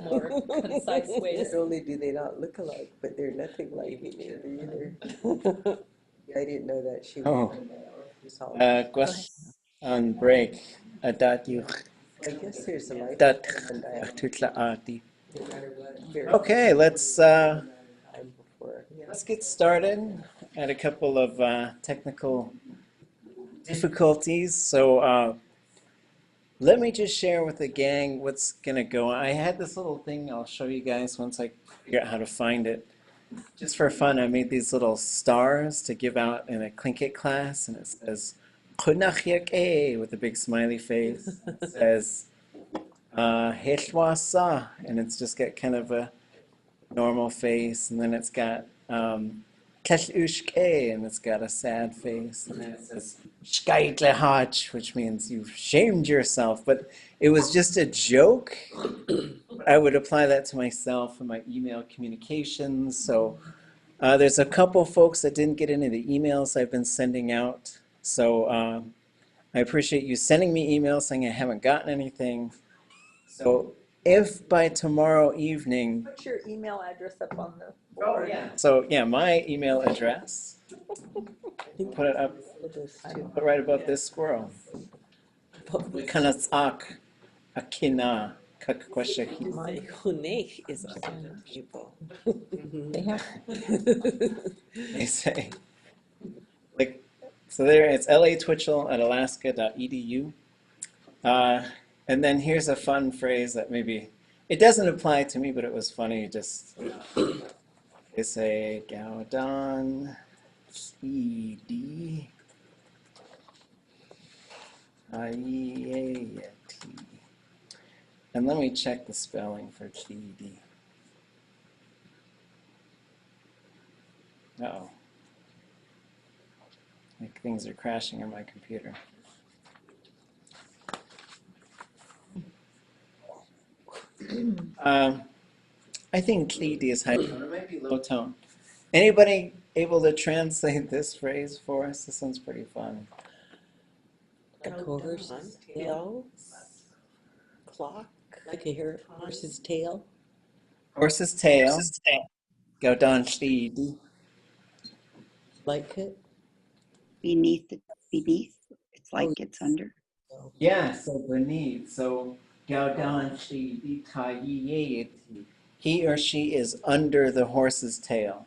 more concise ways. Not only do they not look alike, but they're nothing like each other either. Yeah, I didn't know that she Oh, was all. question on break. That you I guess there's a that microphone dial, tutla ati. no matter what. Here, Okay, let's time before. get started. Had a couple of technical difficulties, so let me just share with the gang what's gonna go on. I had this little thing I'll show you guys once I figure out how to find it. Just for fun, I made these little stars to give out in a Tlingit class, and it says "Chunachyak with a big smiley face. It says Heshwasa, and it's just got kind of a normal face, and then it's got Keshushke, and it's got a sad face, and then it says Shkaitlehach, which means you've shamed yourself. But it was just a joke. I would apply that to myself in my email communications. So there's a couple folks that didn't get into the emails I've been sending out. So I appreciate you sending me emails saying I haven't gotten anything. So if by tomorrow evening, Put your email address up on the board. so yeah, my email address, put it up, put right above this squirrel. Kanasak akina kakkwashahi. My hunech is on people. They have They say, like, so there it's latwitchell@alaska.edu. And then here's a fun phrase that maybe it doesn't apply to me, but it was funny. Just they say Gaudan ed iat. And let me check the spelling for TD. Uh-oh. Like things are crashing on my computer. I think TD is high tone. It might be low tone. Anybody able to translate this phrase for us? This one's pretty fun. A horse's tail clock, like a horse's tail. Horse's tail. Gaudan TD. Like it. Beneath. It's like it's under. Yeah, so beneath. So Gaudan TD Tayiyeti. He or she is under the horse's tail.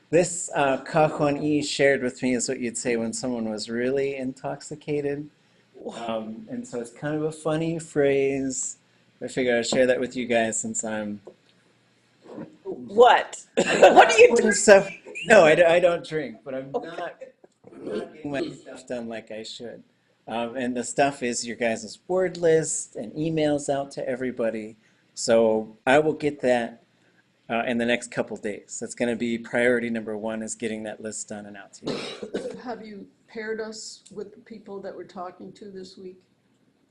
This Kahon shared with me is what you'd say when someone was really intoxicated. And so it's kind of a funny phrase. I figured I'd share that with you guys since I'm... What? What are you doing? Stuff. No, I don't drink, but I'm not getting my stuff done like I should. And the stuff is your guys' word list and emails out to everybody. So I will get that in the next couple days. That's going to be priority number one, is getting that list done and out to you. Have you paired us with the people that we're talking to this week?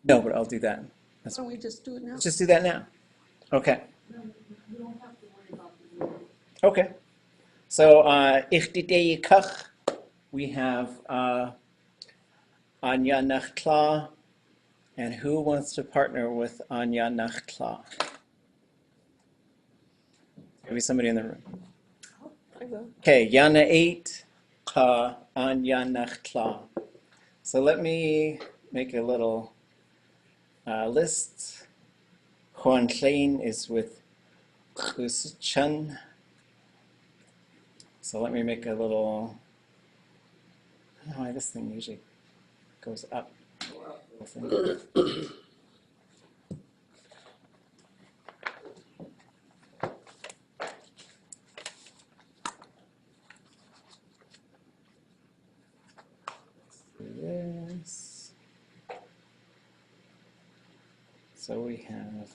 No, but I'll do that. Why don't we just do it now? Let's just do that now. Okay. You don't have to worry about the meeting. Okay. So, Ichtideyikach, we have Anya Nachtla. And who wants to partner with Anya Nachtla? Maybe somebody in the room. I will. Okay, Yana 8, Anya Nachtla. So let me make a little list. Juan Klein is with Chun. So let me make a little, I don't know why this thing usually goes up. This. So we have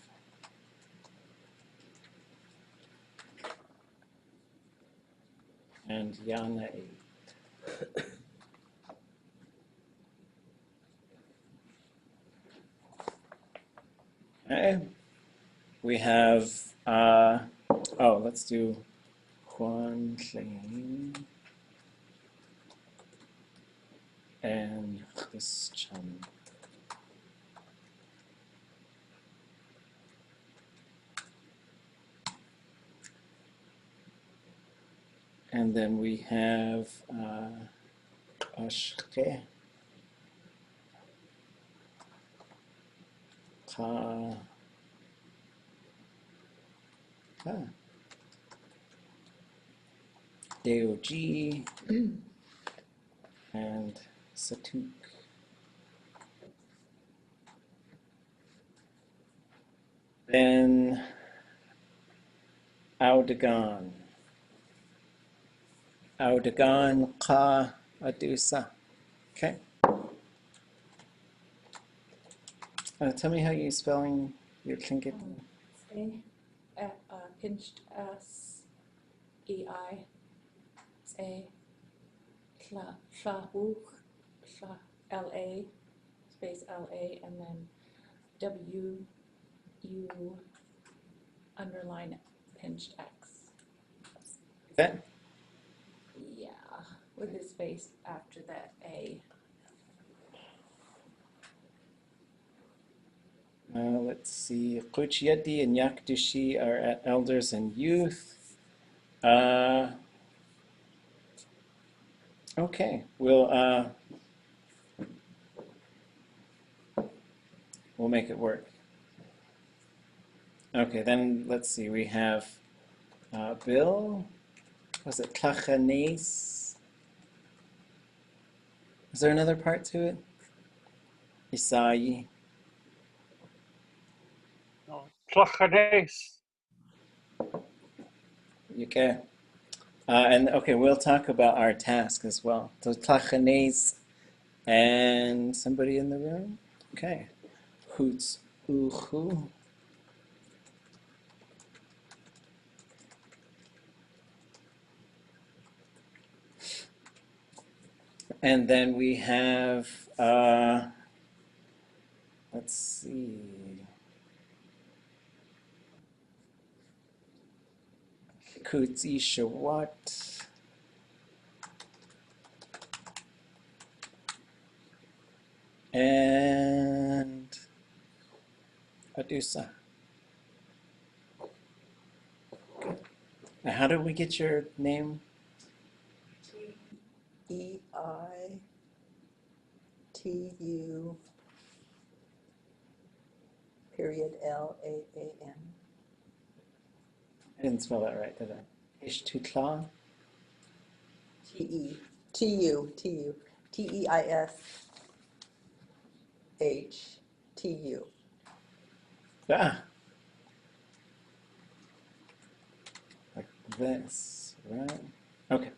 and Yana 8. Okay. We have let's do Juan Klein and Christian. And then we have Ashke, Ka, Deoji, and Satuk. Then Audagon. Audagon Ka Adusa. Okay. Tell me how you're spelling your Tlingit. A, pinched S, EI, A, LA, space LA, and then WU underline pinched X. That? Yeah, with the space after that A. Let's see. Kuchiyati and Yakdushi are elders and youth. Okay, we'll make it work. Okay, then let's see. We have Bill. Was it Tachanes? Is there another part to it? Isai. No. Tlachanés. Okay. And okay, we'll talk about our task as well. So Tachanes and somebody in the room? Okay. Hoots Uhu. And then we have, let's see. Kutsi Shawat. And Adusa. Good. Now, how did we get your name? EITU period LAAN. I didn't spell that right, did I? Ishtutla? TEISHTU. Ah, like this, right? Okay.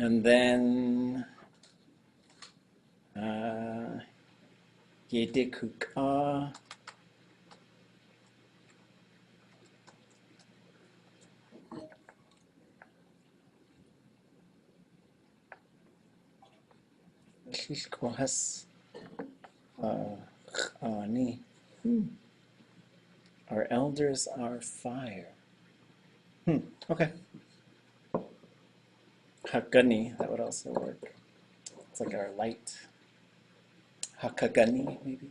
And then Yedikuka. Kishkohas. Ani. Our elders are fire. Okay. Hakani, that would also work. It's like our light. Hakagani, maybe.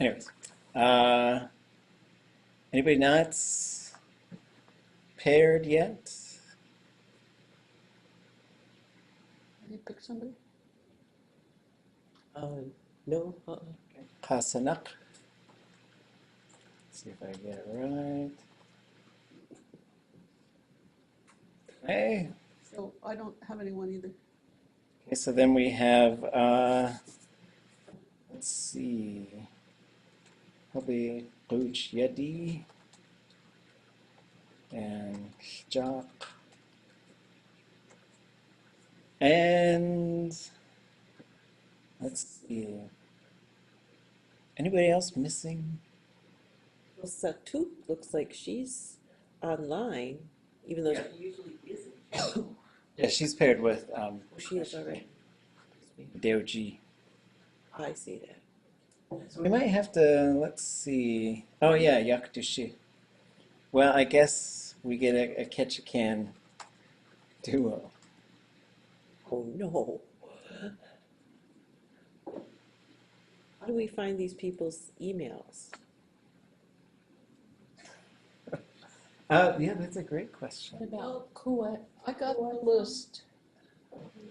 Anyways, anybody not paired yet? You pick somebody? No, Kasanak. See if I get it right. Hey. So I don't have anyone either. Okay, so then we have, let's see, probably Coach Yedi and Jock. And let's see, anybody else missing? well, Satu looks like she's online, even though she usually isn't. Yeah, she's paired with Oh, she is already. Deoji. I see that. So we might have to, let's see. Oh yeah, Yakdushi. Well, I guess we get a catch a can duo. Oh no. How do we find these people's emails? Yeah, that's a great question. What about Kuwait? I got the list.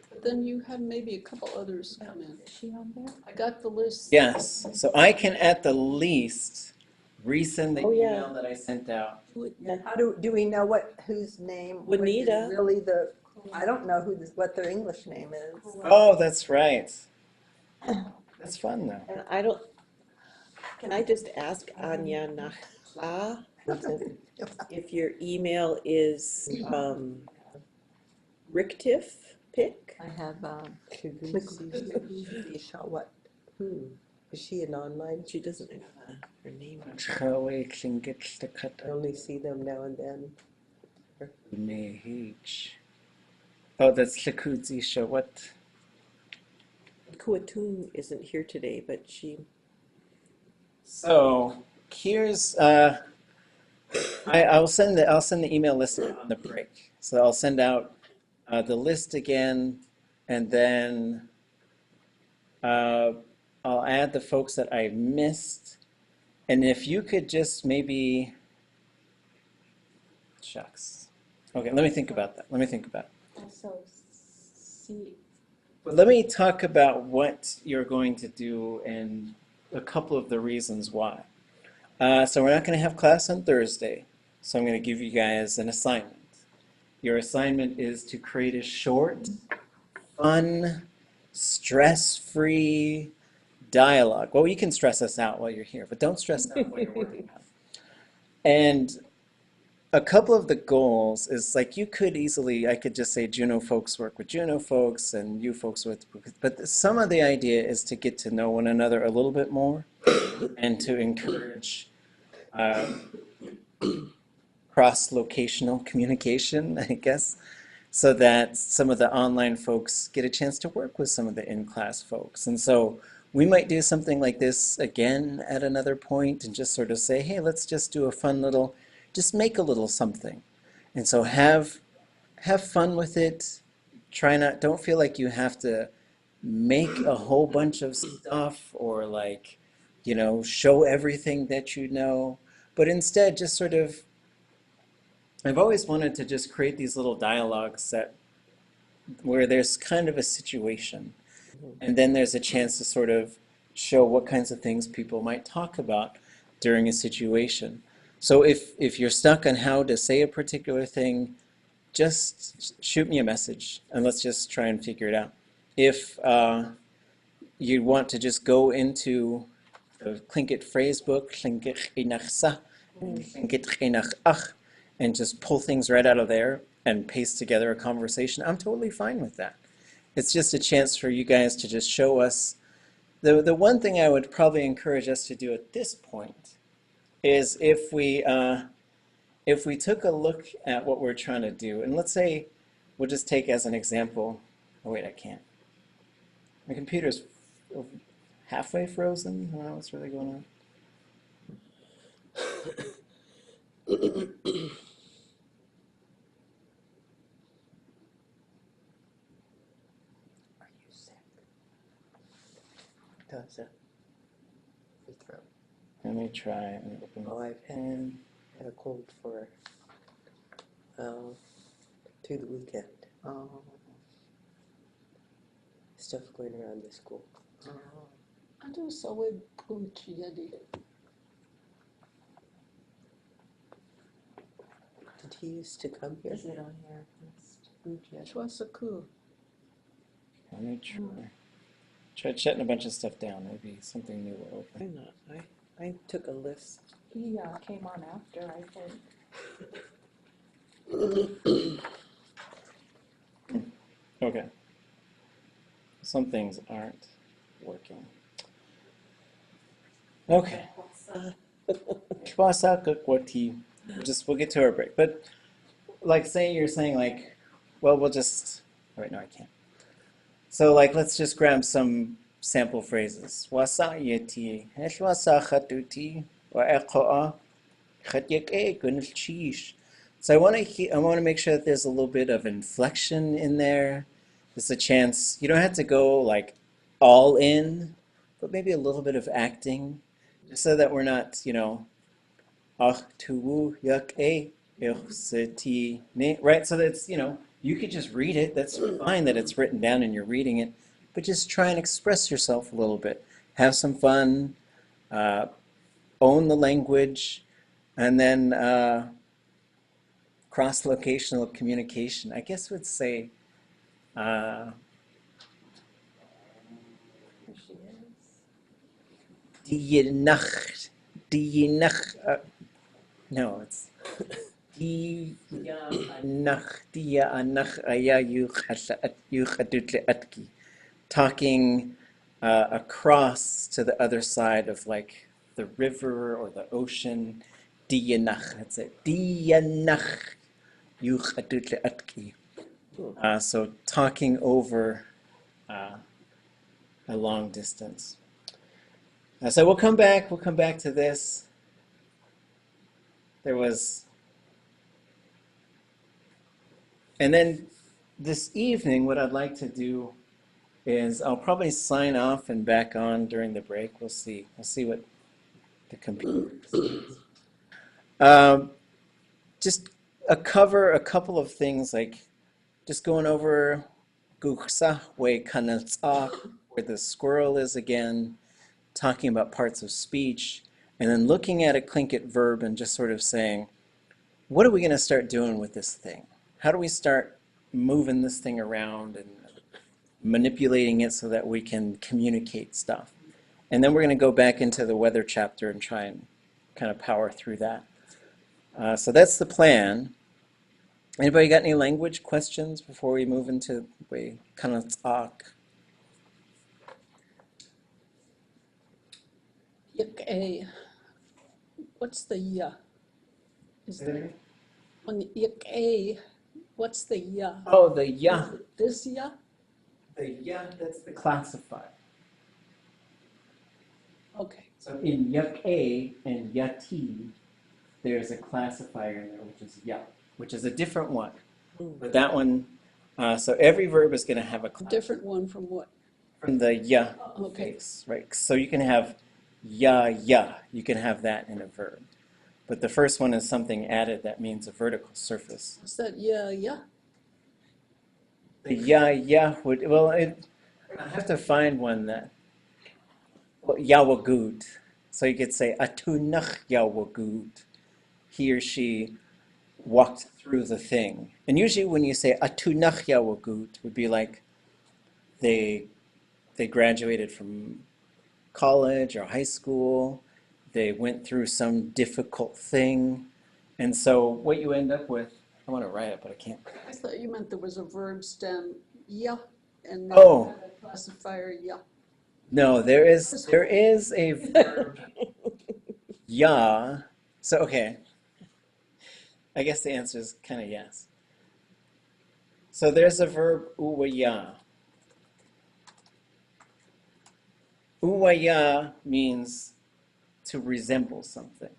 But then you have maybe a couple others come in. Is she on there? I got the list. Yes, so I can at the least resend the Oh, yeah. email that I sent out. How do we know whose name? What is Juanita. Really I don't know what their English name is. Oh, that's right. That's fun though. And I don't, can I just ask Anya Nachla if your email is Ricktiff pick? I have what? Who? Is she an online? She doesn't have her name. Chaway Tlingit Stakata I only see them now and then. Mehich. Oh, that's Lakudzi show. What? Kuatun isn't here today, but she, So here's I'll send the email list on the break. So I'll send out the list again, and then I'll add the folks that I missed. And if you could just maybe, shucks. Okay, let me think about that. Also, see, But let me talk about what you're going to do and a couple of the reasons why. So we're not going to have class on Thursday, so I'm going to give you guys an assignment. Your assignment is to create a short, fun, stress-free dialogue. Well, you can stress us out while you're here, but don't stress out while you're working out. And a couple of the goals is like I could just say Juneau folks work with Juneau folks and you folks with, but some of the idea is to get to know one another a little bit more and to encourage cross-locational communication, I guess, so that some of the online folks get a chance to work with some of the in-class folks. And so we might do something like this again at another point and just sort of say, hey, let's just do a fun little, just make a little something. And so have fun with it. Don't feel like you have to make a whole bunch of stuff or like, show everything that you know, but instead just sort of, I've always wanted to just create these little dialogues where there's kind of a situation, and then there's a chance to sort of show what kinds of things people might talk about during a situation. So if you're stuck on how to say a particular thing, just shoot me a message and let's just try and figure it out. If you want to just go into the Tlingit phrase book, Tlingit Inachsa, Tlingit Inachach, and just pull things right out of there and paste together a conversation, I'm totally fine with that. It's just a chance for you guys to just show us. The one thing I would probably encourage us to do at this point is if we took a look at what we're trying to do, and let's say we'll just take as an example, oh wait, I can't. My computer's halfway frozen. I don't know what's really going on. Are you sick? Does it? Your throat. Let me try and open Oh, my I've pen. had a cold for through the weekend. Oh. Stuff going around the school. Ano sa web punchi yadi? Did he used to come here? is it on your list? Chwasaku. Let me try shutting a bunch of stuff down. Maybe something new will open. why not? I took a list. He came on after, I think. Okay. Some things aren't working. Okay. We'll get to our break. But like you're saying like, well, we'll just, oh, wait, no, I can't. So like, let's just grab some sample phrases. Wasa yeti, wasa khatuti, wa eqa'a, khatyake gunchish. So I want to make sure that there's a little bit of inflection in there. There's a chance you don't have to go like all in, but maybe a little bit of acting, just so that we're not, ah tuwu yak right? So that's, you could just read it. That's fine that it's written down and you're reading it, but just try and express yourself a little bit. Have some fun, own the language, and then cross-locational communication. I guess would say, uh, Here she is. die Nacht, no, it's die Nacht aya yuch atki. Talking across to the other side of like the river or the ocean. Diyanach, that's it. Diyanach yuch atki. So talking over a long distance. So we'll come back to this. There was, and then this evening, what I'd like to do is I'll probably sign off and back on during the break. We'll see. We'll see what the computer says. Just cover a couple of things, like just going over Guksa we kanatsa, where the squirrel is again, talking about parts of speech, and then looking at a Tlingit verb and just sort of saying, what are we going to start doing with this thing? How do we start moving this thing around and manipulating it so that we can communicate stuff? And then we're going to go back into the weather chapter and try and kind of power through that. So that's the plan. Anybody got any language questions before we move into we kanatsak? Yik-a. What's the ya? Is there on the yik-a? What's the ya? Oh, the ya. Is it this ya? The ya, that's the classifier. Okay. So in yak A and yati, there's a classifier in there, which is ya, which is a different one. But that one, so every verb is going to have a A classifier different one from what? from the ya Okay. face, right? So you can have ya, you can have that in a verb. But the first one is something added that means a vertical surface. What's that ya ya? The ya would, well, I have to find one that, well, yawagut. So you could say atunach yawagut. He or she walked through the thing. And usually when you say atunach yawagut, would be like they graduated from college or high school, they went through some difficult thing. And so what you end up with, I want to write it, but I can't. I thought you meant there was a verb stem ya and Oh. then a classifier ya. No, there is a verb, ya. So, okay. I guess the answer is kind of yes. So there's a verb, uwaya. Uwaya means to resemble something.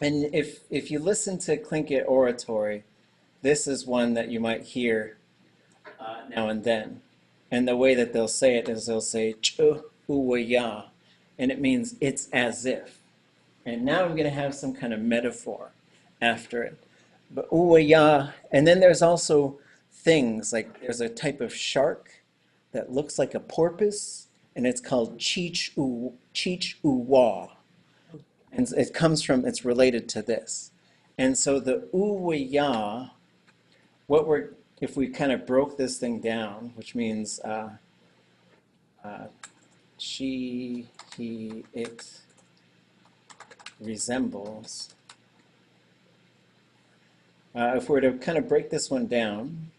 And if you listen to Tlingit oratory, this is one that you might hear now and then. And the way that they'll say it is they'll say, Chu uwaya, and it means it's as if. And now I'm going to have some kind of metaphor after it. But uwaya, and then there's also things, like there's a type of shark that looks like a porpoise, and it's called cheech uwa. And it's related to this. And so the uwaya, if we kind of broke this thing down, which means she, he, it resembles. If we were to kind of break this one down,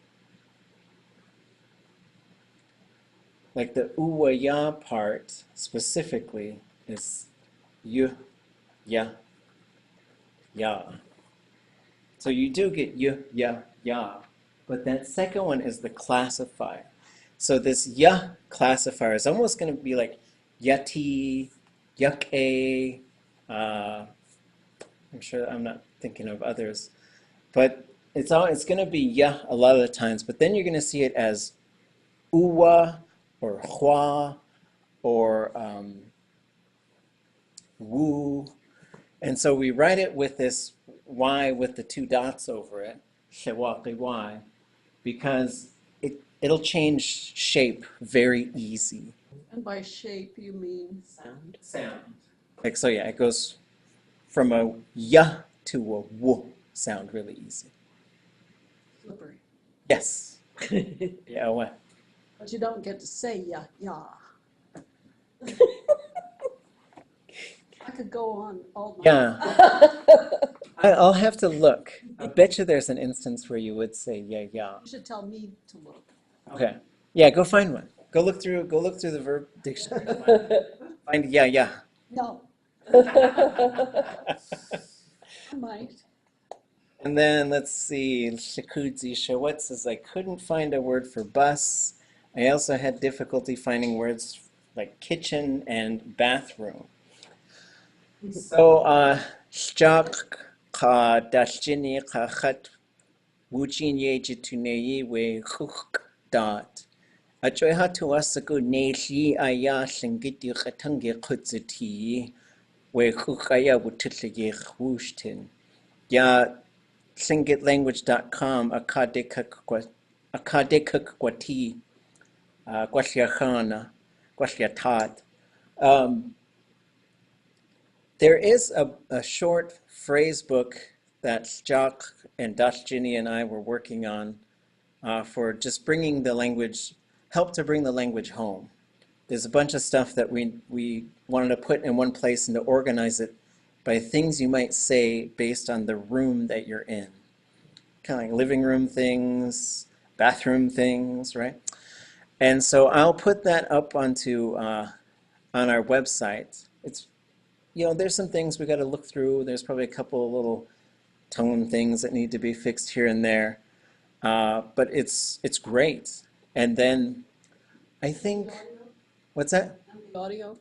like the uwaya part specifically is yu, ya, ya. So you do get yu, ya, but that second one is the classifier. So this ya classifier is almost going to be like yati, yak-a. I'm sure I'm not thinking of others, but it's going to be ya a lot of the times. But then you're going to see it as uwa or hua or wu, and so we write it with this Y with the two dots over it, y, because it'll change shape very easy. And by shape, you mean Sound. Like, so yeah, it goes from a y to a w sound really easy. slippery. Yes. Yeah, what? But you don't get to say yeah, yeah. I could go on all night. Yeah. I'll have to look. I bet you there's an instance where you would say yeah, yeah. You should tell me to look. Okay. Yeah, go find one. Go look through the verb dictionary. Find yeah, yeah. No, I might. And then let's see, Shikudzi Shawet says, I couldn't find a word for bus. I also had difficulty finding words like kitchen and bathroom. So, Sjak ka dashjini ka khat wuchin ye jitunei we huk dot. Achoy hatu asaku neshi aya shingiti khatangi kutziti we hukaya wutitlige wushtin. Ya tlingitlanguage.com akadekakwati kwashyachana kwashyatat. There is a short phrase book that Jock and Dashjini and I were working on for just bringing the language, help to bring the language home. There's a bunch of stuff that we wanted to put in one place and to organize it by things you might say based on the room that you're in. Kind of like living room things, bathroom things, right? And so I'll put that up onto on our website. It's, you know, there's some things we got to look through. There's probably a couple of little tone things that need to be fixed here and there, but it's great. And then I think, what's that? And the audio.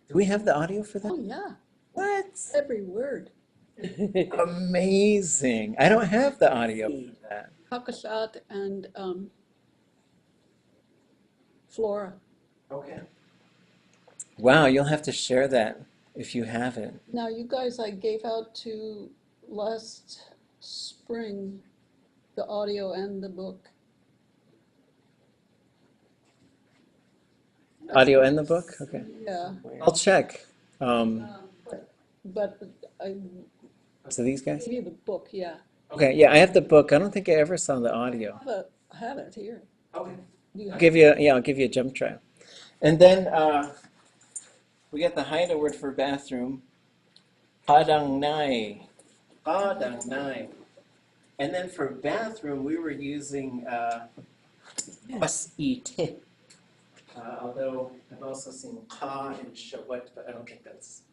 Do we have the audio for Oh that? yeah, What? every word. Amazing! I don't have the audio for that. Hakashat and Flora. Okay. Wow, you'll have to share that if you have it. Now you guys, I gave out to last spring the audio and the book. Audio and the book? Okay. Yeah, I'll check. but I So these guys? gave you the book. Yeah, Okay, yeah, I have the book. I don't think I ever saw the audio. I have it here. Okay. Do you I'll have give you, yeah, I'll give you a jump trial. And then we got the Haida word for bathroom. Padang nai. Padang nai. And then for bathroom, we were using was ite. Although I've also seen ka and shawat, but I don't think that's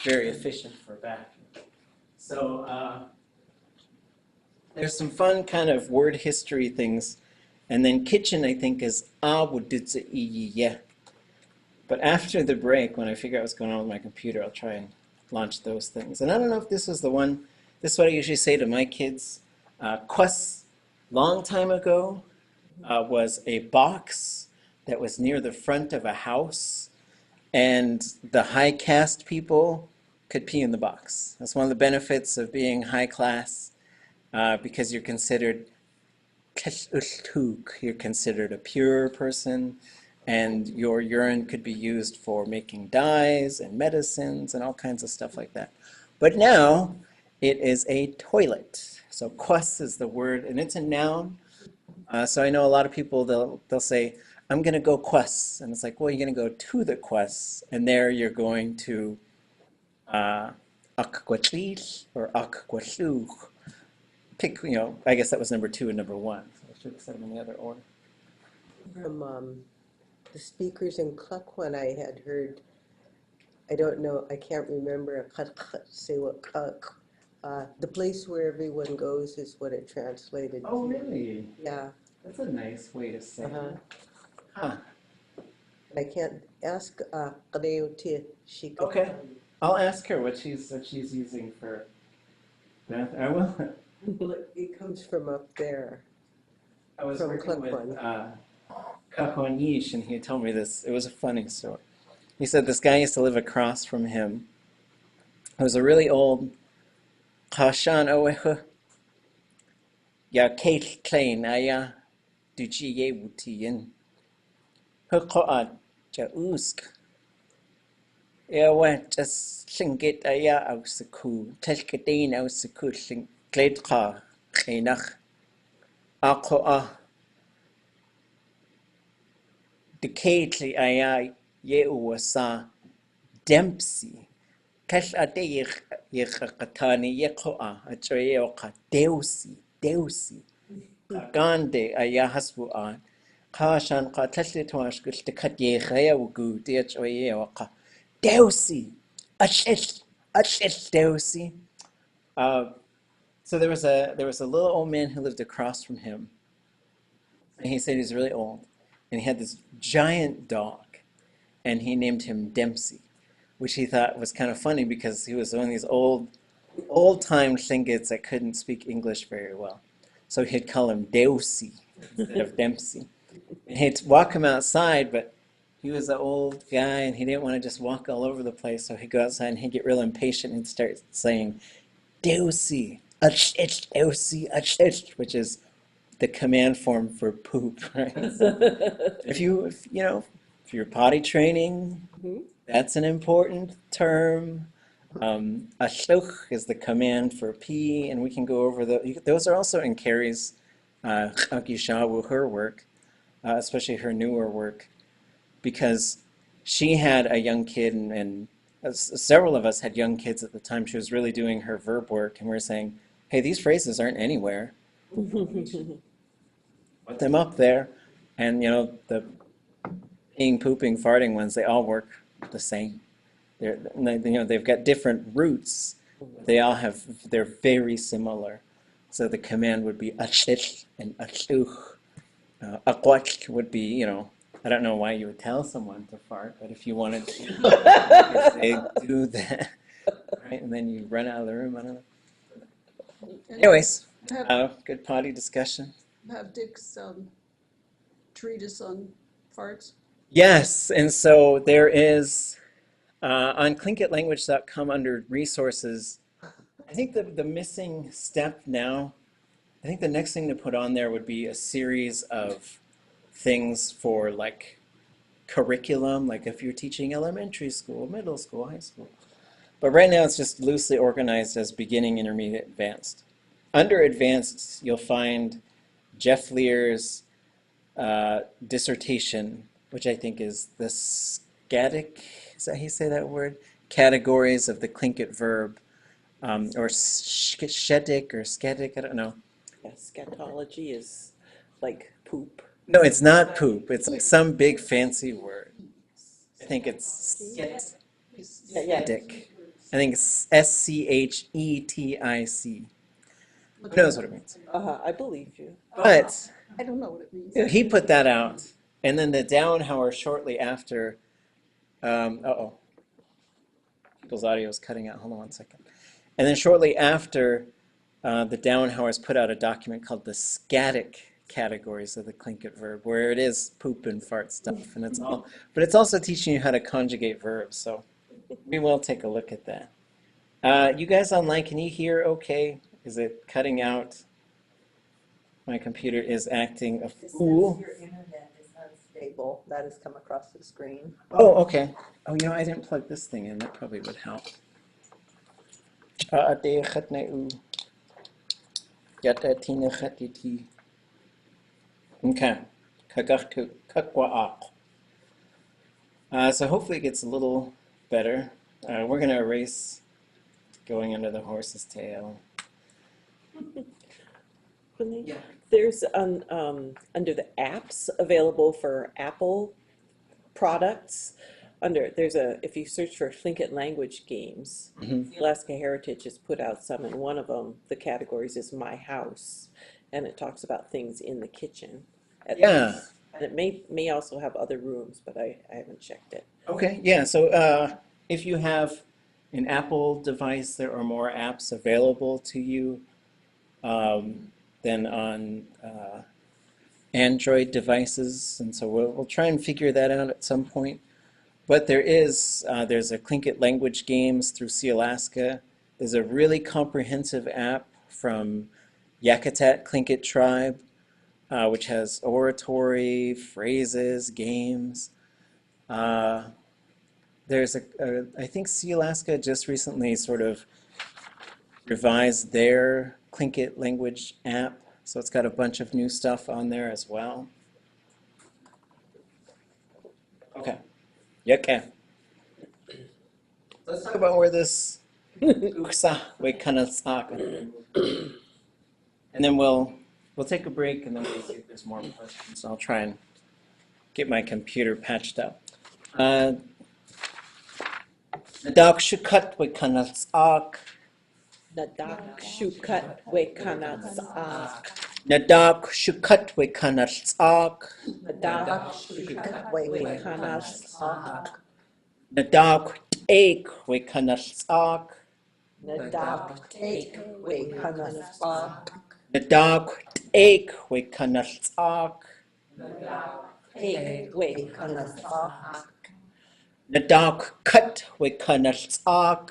very efficient for bathroom. So there's some fun kind of word history things. And then kitchen, I think, is awuditsa iyiye. But after the break, when I figure out what's going on with my computer, I'll try and launch those things. And I don't know if this was the one, this is what I usually say to my kids. Kwas, long time ago, was a box that was near the front of a house, and the high caste people could pee in the box. That's one of the benefits of being high class, because you're considered you're considered a pure person, and your urine could be used for making dyes and medicines and all kinds of stuff like that. But now it is a toilet. So kwas is the word, and it's a noun. So I know a lot of people, they'll say, I'm going to go kwas. And it's like, well, you're going to go to the kwas, and there you're going to akkwatlich or akkwatluch. Pick, you know, I guess that was number 2 and number 1. So I should have said them in the other order. From the speakers in Klukwan, I had heard, I don't know, I can't remember, say what, the place where everyone goes is what it translated Oh, to. really? Yeah. That's a nice way to say Uh-huh. it. Huh. And I can't ask Qadayoti, she could. Okay. I'll ask her what she's using for bath. I will. Well, it comes from up there. I was From working with Klukwan. Kahonish, and he told me this. It was a funny story. He said this guy used to live across from him. It was a really old Kashan Owehu. Ya Kate Klein Aya Dujiye Wutiyin. Hukoat Ja Usk. Ewa just Tlingit Aya Ausaku. Telkadeen Ausaku Gledka. Keinach. Akoa. De Kate Aya Ye Uwasa. Dempsey. Kash ade yekatani yekoa achoye oka deusi gande ayahasbu an kashan ka tasli tomash gul te kat yekaya wugu de achoye oka deusi achish deusi. So there was a little old man who lived across from him, and he said he was really old, and he had this giant dog, and he named him Dempsey, which he thought was kind of funny because he was one of these old-time Tlingits that couldn't speak English very well. So he'd call him Deusi instead of Dempsey. And he'd walk him outside, but he was an old guy and he didn't want to just walk all over the place. So he'd go outside and he'd get real impatient and start saying, Deusi, achich, Deusi, achich, which is the command form for poop, right? if you're potty training, that's an important term. Ashluch is the command for pee, and we can go over those are also in Carrie's Akishawu, her work, especially her newer work, because she had a young kid, and several of us had young kids at the time. She was really doing her verb work, and we were saying, hey, these phrases aren't anywhere. Put them up there, and the peeing, pooping, farting ones, they all work the same. They've got different roots. They're very similar. So the command would be achich and achuch. Akwach would be, I don't know why you would tell someone to fart, but if you wanted to, you could say, do that, right? And then you run out of the room. I don't know. Anyways, good potty discussion. Have Dick's treatise on farts. Yes, and so there is on tlingitlanguage.com under resources. I think the missing step now, I think the next thing to put on there would be a series of things for like curriculum, like if you're teaching elementary school, middle school, high school. But right now it's just loosely organized as beginning, intermediate, advanced. Under advanced, you'll find Jeff Lear's dissertation, which I think is the scatic, is that how you say that word? Categories of the Tlingit verb, or shetic or scatic, I don't know. Yeah, scatology is like poop. No, it's not poop. It's like some big fancy word. I think it's scetic. I think it's SCHETIC. Who knows what it means? I believe you. But I don't know what it means. he put that out, and then the Downhour shortly after. People's audio is cutting out. Hold on one second. And then shortly after, the Downhowers put out a document called the scatic categories of the Tlingit verb, where it is poop and fart stuff, and but it's also teaching you how to conjugate verbs. So we will take a look at that. You guys online, can you hear okay? Is it cutting out? My computer is acting a fool. Your internet is unstable. That has come across the screen. Oh, okay. Oh, I didn't plug this thing in. That probably would help. Okay. So hopefully it gets a little better. We're going to erase going under the horse's tail. Yeah. There's under the apps available for Apple products. If you search for Tlingit language games, Alaska Heritage has put out some, and one of them, the categories is My House, and it talks about things in the kitchen. Yeah. And it may also have other rooms, but I haven't checked it. Okay, yeah, so if you have an Apple device, there are more apps available to you than on Android devices, and so we'll try and figure that out at some point. But there's a Tlingit language games through Sea Alaska. There's a really comprehensive app from Yakutat Tlingit tribe, which has oratory, phrases, games. There's I think Sealaska just recently sort of revised their Tlingit language app, so it's got a bunch of new stuff on there as well. Okay. Okay. Let's talk about where this uksa wekanasak, and then we'll take a break, and then we'll see if there's more questions. I'll try and get my computer patched up. Nadak shukat wekanasak. Nadak shukat wekanasak. Nadak shukat wekanasak. Nadak shukat wekanasak. Nadak take wekanasak. Nadak take wekanasak. Nadak take wekanasak. Take wekanasak. Nadak cut wekanasak.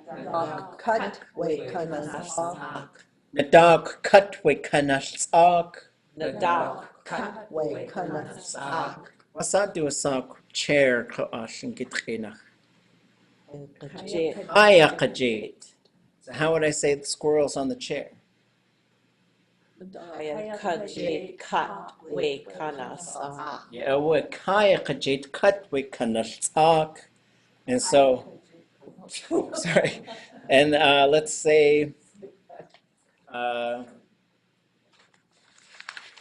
Nadak cut wekanasak. Nadak cut wekanasak. Nadak Cut wekanasak. Wasa do a sak chair kloash and gitrina. Kajit. Aya kajit. So how would I say the squirrel's on the chair? Kajit cut wekanasak. Yeah, we kaya kajit cut wekanasak. And so, sorry. And let's say, how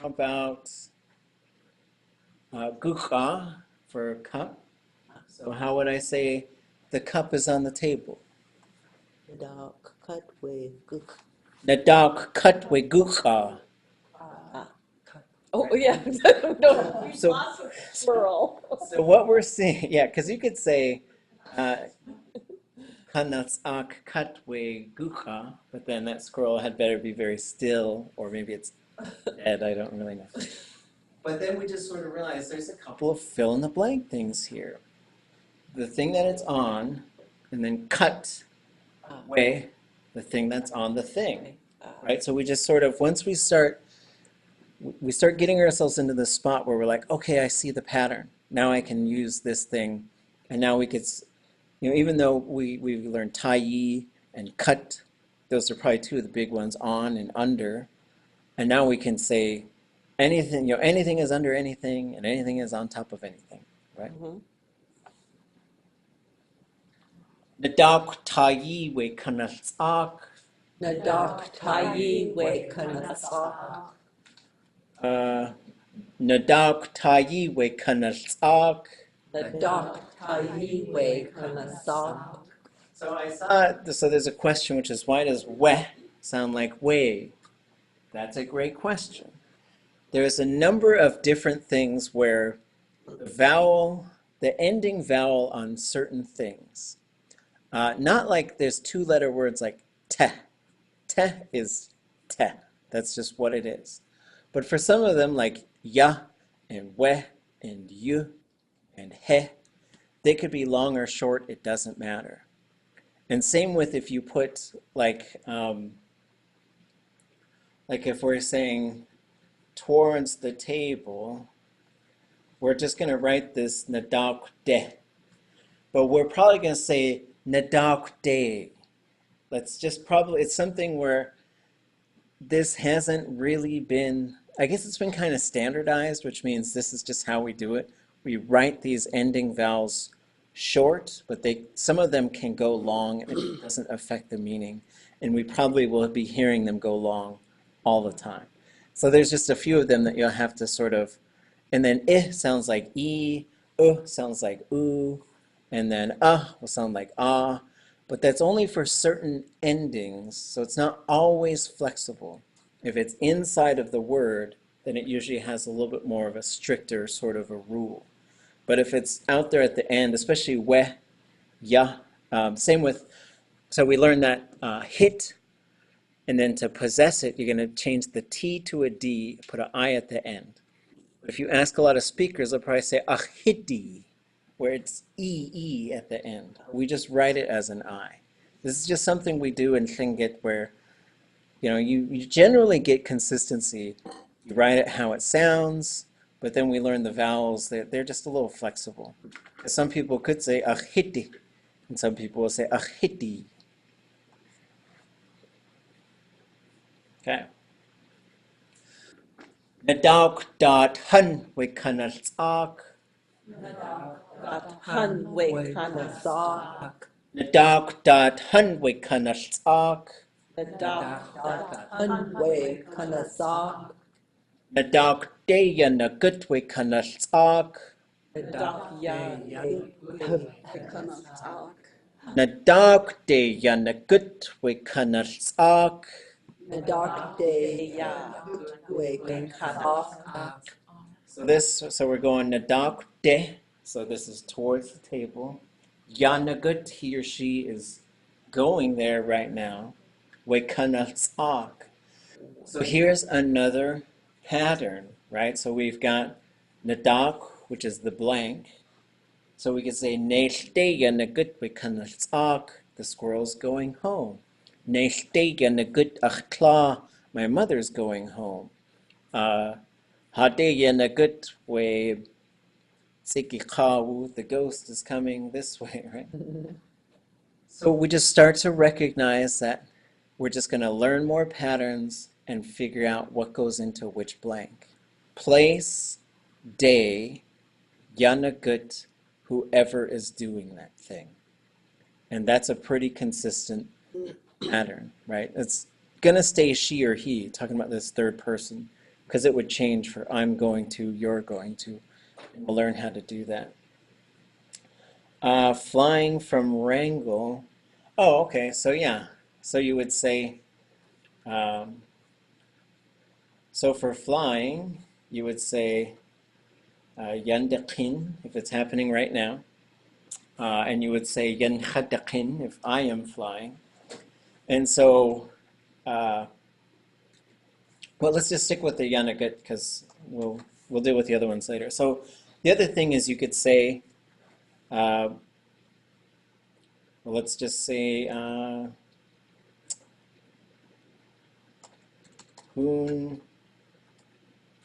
about gukha for cup? So how would I say the cup is on the table? Nadak cut wekuk. Nadak cut we gukha. Oh, yeah. No, So, squirrel. so what we're seeing, yeah, because you could say kanatsak cut we gukha, but then that squirrel had better be very still, or maybe it's dead, I don't really know. But then we just sort of realize there's a couple of fill in the blank things here. The thing that it's on, and then cut way, the thing that's on the thing, right? So we just sort of, once we start getting ourselves into the spot where we're like, okay, I see the pattern. Now I can use this thing, and now we could, even though we learned tai yi and cut, those are probably two of the big ones, on and under, and now we can say anything, anything is under anything, and anything is on top of anything, right? Nadak tai yi we kanatsak. Nadak tayi wekanasak. Nadak tai yi we kanatsak. Nadak tayi wekanasak. So I saw, so there's a question, which is, why does we sound like way? That's a great question. There's a number of different things where the ending vowel on certain things, not like there's two-letter words like te. Te is te. That's just what it is. But for some of them, like ya and we and yu and he, they could be long or short. It doesn't matter. And same with if you put like if we're saying towards the table, we're just going to write this nadak de. But we're probably going to say nadak de. It's something where this hasn't really been, I guess it's been kind of standardized, which means this is just how we do it. We write these ending vowels short, but some of them can go long and it doesn't affect the meaning. And we probably will be hearing them go long all the time. So there's just a few of them that you'll have to sort of, and then sounds like sounds like oo, and then will sound like ah. But that's only for certain endings, so it's not always flexible. If it's inside of the word, then it usually has a little bit more of a stricter sort of a rule. But if it's out there at the end, especially we, ya, same with, so we learned that hit, and then to possess it, you're going to change the T to a D, put an I at the end. But if you ask a lot of speakers, they'll probably say ahidi, where it's E at the end. We just write it as an I. This is just something we do in Tlingit where, you generally get consistency. You write it how it sounds, but then we learn the vowels. They're just a little flexible. Some people could say ahiti, and some people will say ahiti. Okay. Nadawk dot hun we kanalak. Han wei kana sa. Nadawk dot hun we kanalak. Han wei kana sa. Nadawk deya na gut we kanalak. Ya Kanatsak. Nadawk deya na gut we kanalak. The dark day. ya Wake kana up. So we're going Nadawk de. So this is towards the table. Yanagut, he or she is going there right now. We kanalak. So here's another pattern, right? So we've got Nadak, which is the blank. So we could say Neichteya nagut bekanalak, the squirrel's going home. Neichteya nagut achkla, my mother's going home. Hadeya nagut we tsikikawu, the ghost is coming this way, right? So we just start to recognize that we're just going to learn more patterns and figure out what goes into which blank. Place, day, yanagut, whoever is doing that thing. And that's a pretty consistent pattern, right? It's going to stay she or he, talking about this third person, because it would change for I'm going to, you're going to. And we'll learn how to do that. Flying from Wrangell. Oh, okay. So yeah. So you would say, so for flying, you would say yandeqin if it's happening right now. And you would say yanhadaqin if I am flying. And so, well, let's just stick with the yanagut because we'll deal with the other ones later. So the other thing is you could say, well, let's just say hun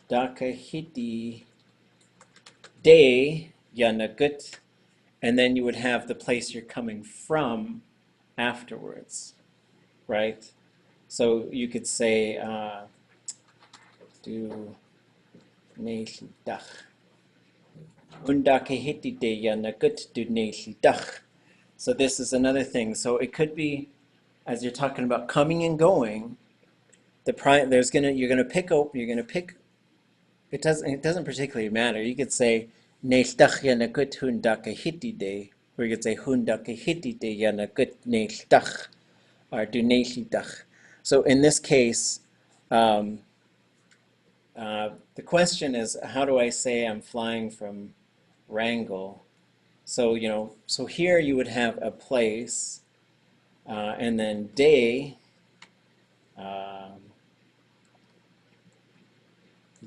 dakahiti de yanagut, and then you would have the place you're coming from afterwards, right? So you could say do neilidach. Undakahiti de yanagut do neilidach. So this is another thing. So it could be, as you're talking about coming and going, you're gonna pick. It doesn't particularly matter. You could say neiltach yanakut hundakahiti de, or you could say hundakahiti de yanakut neiltach, or do neiltach. So in this case, the question is, how do I say I'm flying from Wrangell? So so here you would have a place, and then day,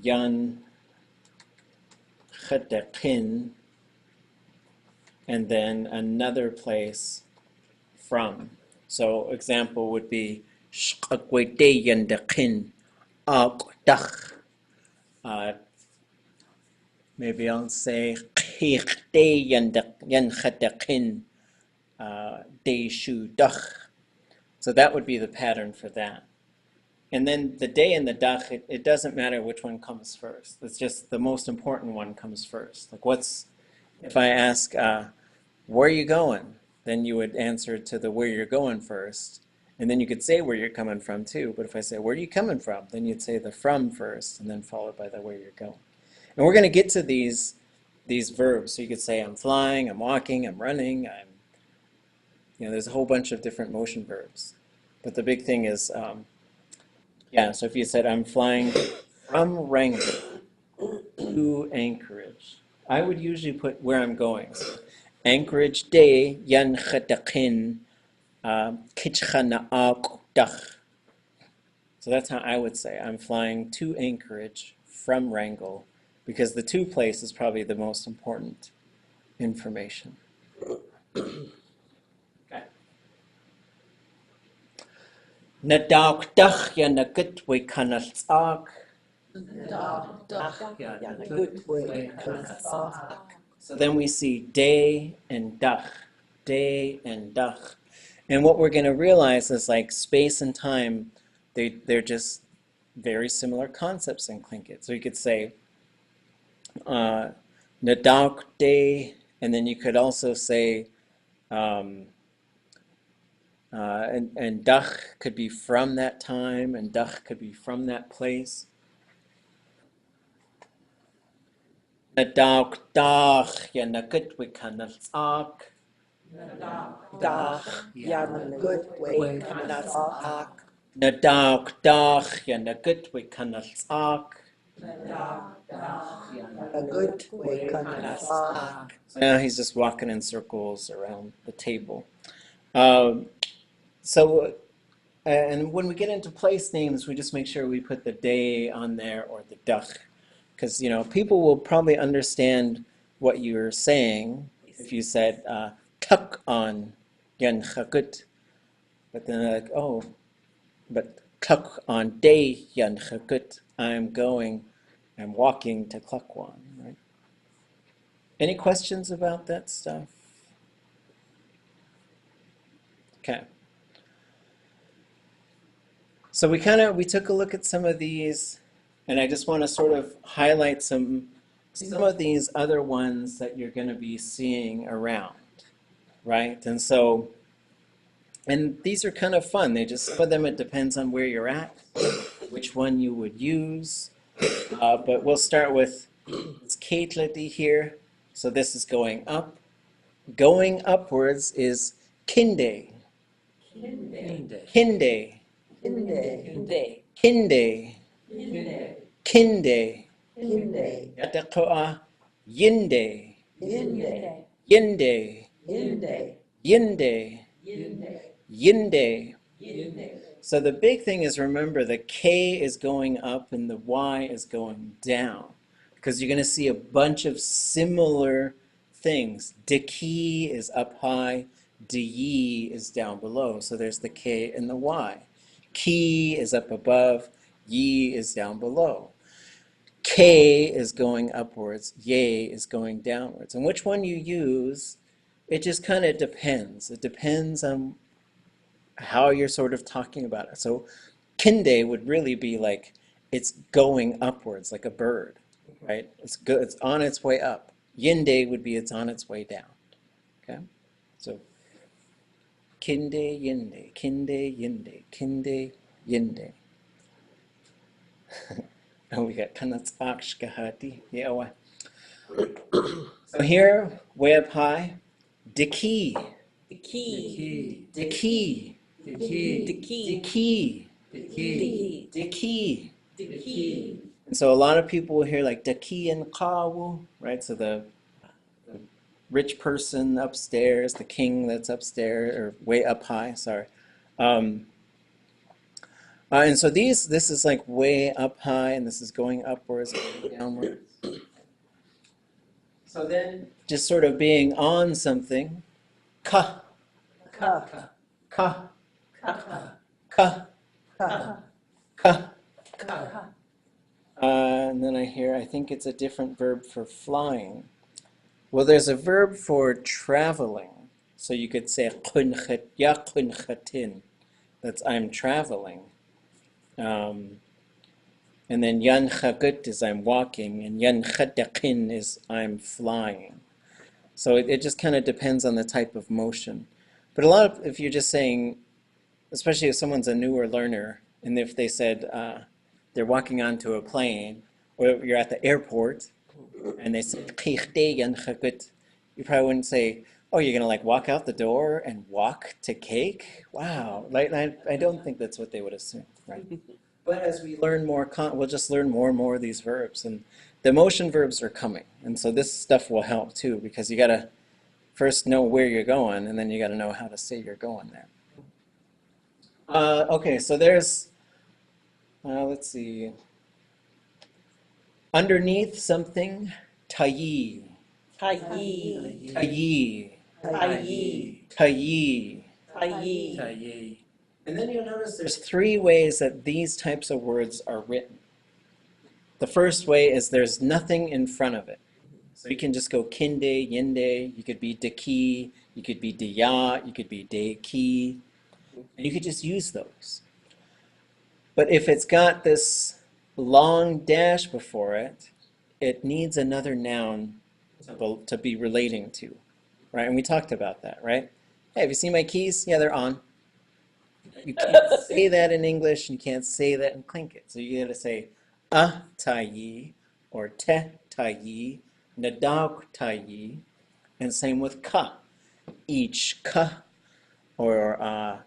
yan chadakin, and then another place from. So example would be shqakwete yandakin aqdach. Maybe I'll say qiqte yanchadakin de shudach. So that would be the pattern for that. And then the day and the dach, it doesn't matter which one comes first. It's just the most important one comes first. Like if I ask, where are you going? Then you would answer to the where you're going first. And then you could say where you're coming from too. But if I say, where are you coming from? Then you'd say the from first and then followed by the where you're going. And we're going to get to these verbs. So you could say, I'm flying, I'm walking, I'm running, there's a whole bunch of different motion verbs. But the big thing is, so if you said, I'm flying from Wrangell to Anchorage, I would usually put where I'm going. So, Anchorage de yan khatakin kitchana aqdach. So that's how I would say I'm flying to Anchorage from Wrangell, because the to place is probably the most important information. Okay. Nadawk ya nagut we kanalsak. Yeah, good way. So then we see day and dach, day and dach. And what we're going to realize is like space and time, they're just very similar concepts in Tlingit. So you could say Nadawk day, and then you could also say, and Dach could be from that time, and Dach could be from that place. Nadawk Dach, ya Nakut Wikanalsak. Dach, yeah, good way. Kanasak, Nadawk Dach, ya Nakut Wikanalsak. a good way. Kanasak. Now he's just walking in circles around the table. So and when we get into place names, we just make sure we put the day on there or the dach, because people will probably understand what you're saying if you said tuk on yan chakut, but then they're like, oh, but tuk on day yan chakut, I'm walking to Klukwan, right? Any questions about that stuff? Okay. So we took a look at some of these, and I just want to sort of highlight some of these other ones that you're going to be seeing around, right? And these are kind of fun. Some of them, it depends on where you're at, which one you would use. But we'll start with this Kaitladi here. So this is going up. Going upwards is kinde. Kinde. Inde, Kinde. Kinde. inde, Yatakoa. Yinde. inde, Yinde. inde, Yinde. Yinde. So the big thing is, remember, the K is going up and the Y is going down, because you're going to see a bunch of similar things. Diki is up high, Di is down below. So there's the K and the Y. Ki is up above, Yi is down below. K is going upwards, Ye is going downwards. And which one you use, it just kind of depends. It depends on how you're sort of talking about it. So kinde would really be like it's going upwards like a bird, right? It's good. It's on its way up. Yinde would be it's on its way down. Okay, so kinde yinde, kinde yinde, kinde yinde. And we got kanatspakshkahati. Yeah. So here, way up high, diki, the key, diki, the key, diki, the diki. key, And so a lot of people will hear like daki and kawu, right? So the rich person upstairs, the king that's upstairs or way up high. Sorry. And so this is like way up high, and this is going upwards, going downwards. So then, just sort of being on something, ka, ka, ka, ka, ka, ka, ka. ka. And then I think it's a different verb for flying. Well, there's a verb for traveling. So you could say "Qunqat ya qunqatin." That's I'm traveling. And then yan khagut is I'm walking, and yan khataqin is I'm flying. So it just kind of depends on the type of motion. But a lot of, if you're just saying, especially if someone's a newer learner, and if they said they're walking onto a plane, or you're at the airport, and they say, you probably wouldn't say, oh, you're going to like walk out the door and walk to cake? Wow. Like, I don't think that's what they would assume, right? But as we learn more, we'll just learn more and more of these verbs. And the motion verbs are coming. And so this stuff will help too, because you got to first know where you're going, and then you got to know how to say you're going there. Okay, so there's, let's see. Underneath something, tayi, Tayi, tayi, tayi, tayi, tayi, tayi. And then you'll notice there's three ways that these types of words are written. The first way is there's nothing in front of it. So you can just go kinde, yinde, you could be deki, you could be deya, you could be deki, and you could just use those. But if it's got this long dash before it, it needs another noun to be relating to, right? And we talked about that, right? Hey, have you seen my keys? Yeah, they're on. You can't say that in English, and you can't say that in Tlingit. So you got to say tayi or te tayi, nadag tayi, and same with ka. Each ka or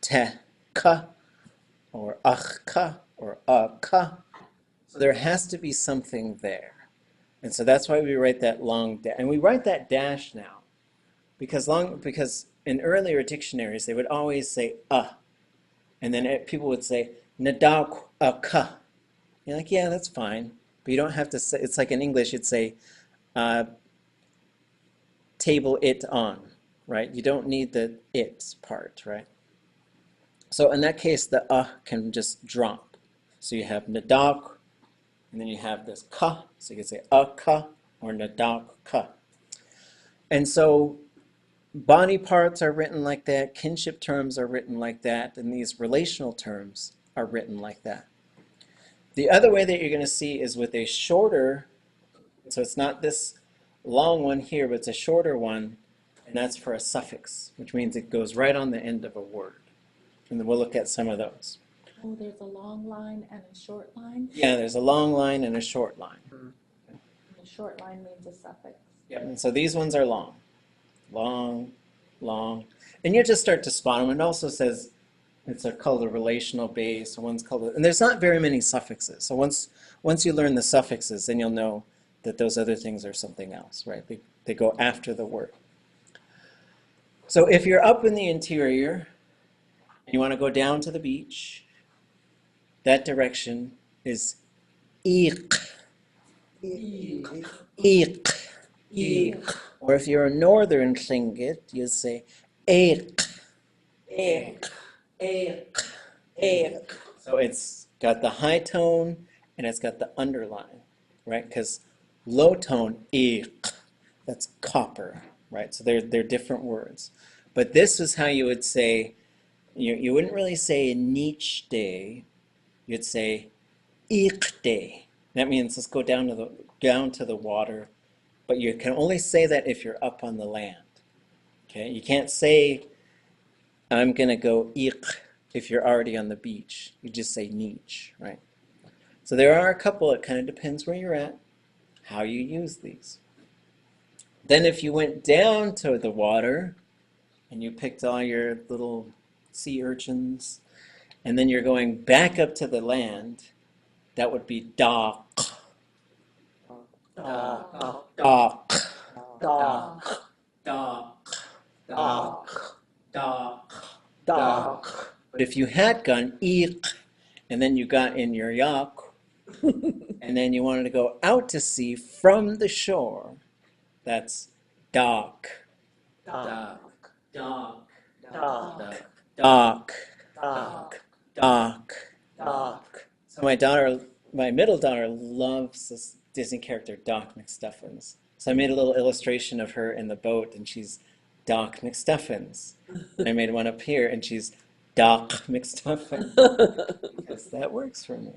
te ka or ka or ka. So there has to be something there. And so that's why we write that long dash. And we write that dash now because in earlier dictionaries they would always say and then people would say nadag ka. You're like, yeah, that's fine. But you don't have to say, it's like in English, you'd say table it on, right? You don't need the it part, right? So in that case, the can just drop. So you have nadag, and then you have this ka. So you can say ka or nadag ka. And so body parts are written like that, kinship terms are written like that, and these relational terms are written like that. The other way that you're going to see is with a shorter, so it's not this long one here, but it's a shorter one, and that's for a suffix, which means it goes right on the end of a word. And then we'll look at some of those. Oh, there's a long line and a short line? Yeah, there's a long line and a short line. And the short line means a suffix. Yep. And so these ones are long. Long, long. And you just start to spot them. It also says it's called a relational base, one's called and there's not very many suffixes. So once you learn the suffixes, then you'll know that those other things are something else, right? They go after the word. So if you're up in the interior and you want to go down to the beach, that direction is iq. Iq. Iq. Or if you're a northern Tlingit, you'll say eq. Eq. Eq. Eq. So it's got the high tone and it's got the underline, right? Because low tone, eq, that's copper, right? So they're different words. But this is how you would say, you wouldn't really say niche day, you'd say eq day. That means let's go down to the water, but you can only say that if you're up on the land. Okay, you can't say I'm gonna go eq if you're already on the beach. You just say niche, right? So there are a couple. It kind of depends where you're at, how you use these. Then if you went down to the water and you picked all your little sea urchins, and then you're going back up to the land, that would be dock. Dock. Dock. Dock. Dock. Dock. Dock. Dock. But if you had gone eek, and then you got in your yak, and then you wanted to go out to sea from the shore, that's dock. Dock. Dock. Dock. Dock. Dock. Dock. Dock. So my middle daughter loves this Disney character, Doc McStuffins. So I made a little illustration of her in the boat, and she's Doc McStuffins. And I made one up here, and she's Doc McStuffins. Because that works for me.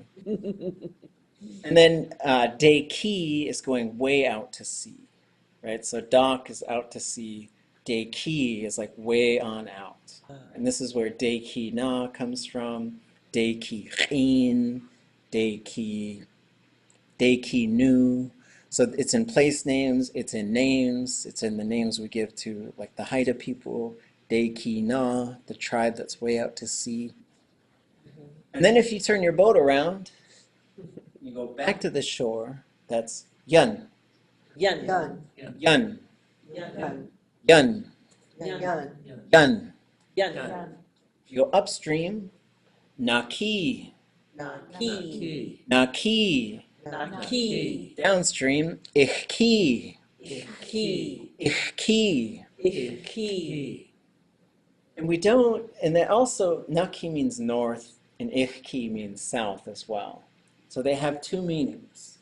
And then day key is going way out to sea, right? So Doc is out to sea. Day key is like way on out. And this is where day key na comes from. Day key chin. Day key nu. So it's in place names, it's in names, it's in the names we give to like the Haida people, Deki Na, the tribe that's way out to sea. And then if you turn your boat around, you go back to the shore, that's Yun. Yan. Yun. Yun. Yun. Yun. Yun. Yun. Yan. If you go upstream, Naki. Ki. Naki. Ki. Downstream, Ichki. Ki. Ichki. Ki. And we don't, and then also Naki means north and Ihki means south as well. So they have two meanings.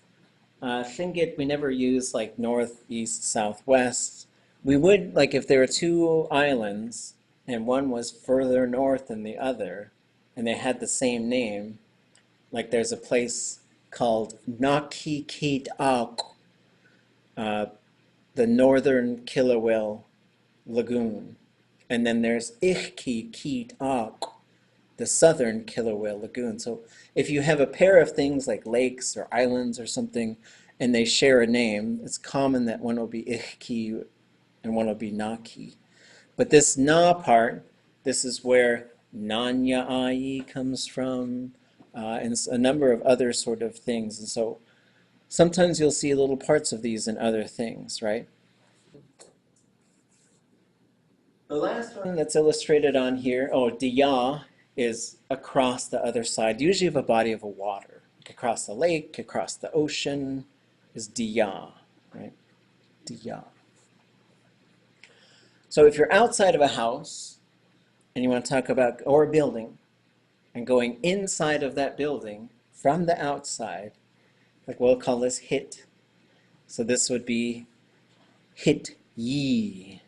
Tlingit, we never use like north, east, southwest. We would, like if there were two islands and one was further north than the other, and they had the same name, like there's a place called Naki Kit Ak, the northern killer whale lagoon. And then there's Ihki Kit Ak, the southern killer whale lagoon. So if you have a pair of things like lakes or islands or something, and they share a name, it's common that one will be Ihki and one will be Naki. But this Na part, this is where Nanya Ai comes from, and a number of other sort of things. And so sometimes you'll see little parts of these in other things, right? The last one that's illustrated on here, oh, Diya is across the other side, usually of a body of a water. Across the lake, across the ocean is Diya, right? Diya. So if you're outside of a house and you want to talk about, or a building, and going inside of that building from the outside, like we'll call this hit. So this would be hit ye.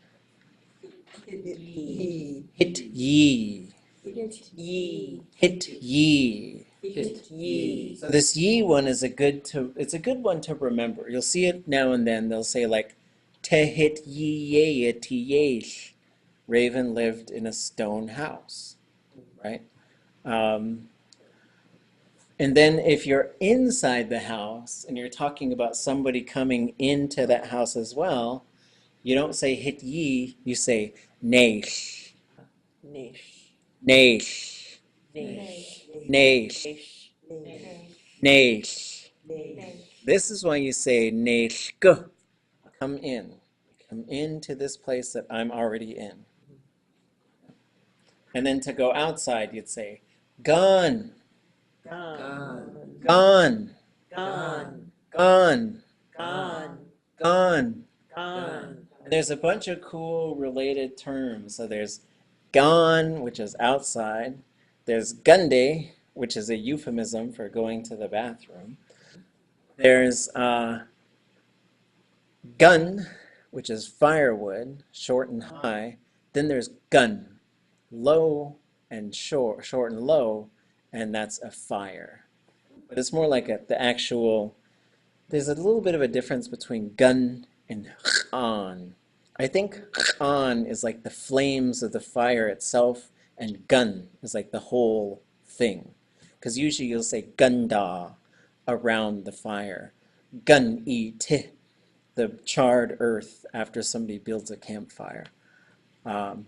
He, Hit ye. Hit ye. Hit ye. Hit ye. So this ye one is it's a good one to remember. You'll see it now and then. They'll say like, te hit ye yesh. Raven lived in a stone house, right? And then if you're inside the house and you're talking about somebody coming into that house as well, you don't say hit ye, you say nesh, Nish. nesh, Nish. nesh, Nish. nesh. Nish. This is why you say neshka, come in. Come into this place that I'm already in. And then to go outside, you'd say gone, Gone. gone, Gone. gone, Gone. gone. Gone. And there's a bunch of cool related terms. So there's gone, which is outside. There's gunde, which is a euphemism for going to the bathroom. There's gun, which is firewood, short and high. Then there's gun, low and short, short and low, and that's a fire. But it's more like the actual, there's a little bit of a difference between gun and khan. I think khan is like the flames of the fire itself, and gun is like the whole thing. Because usually you'll say gunda around the fire. Gun it, the charred earth after somebody builds a campfire. So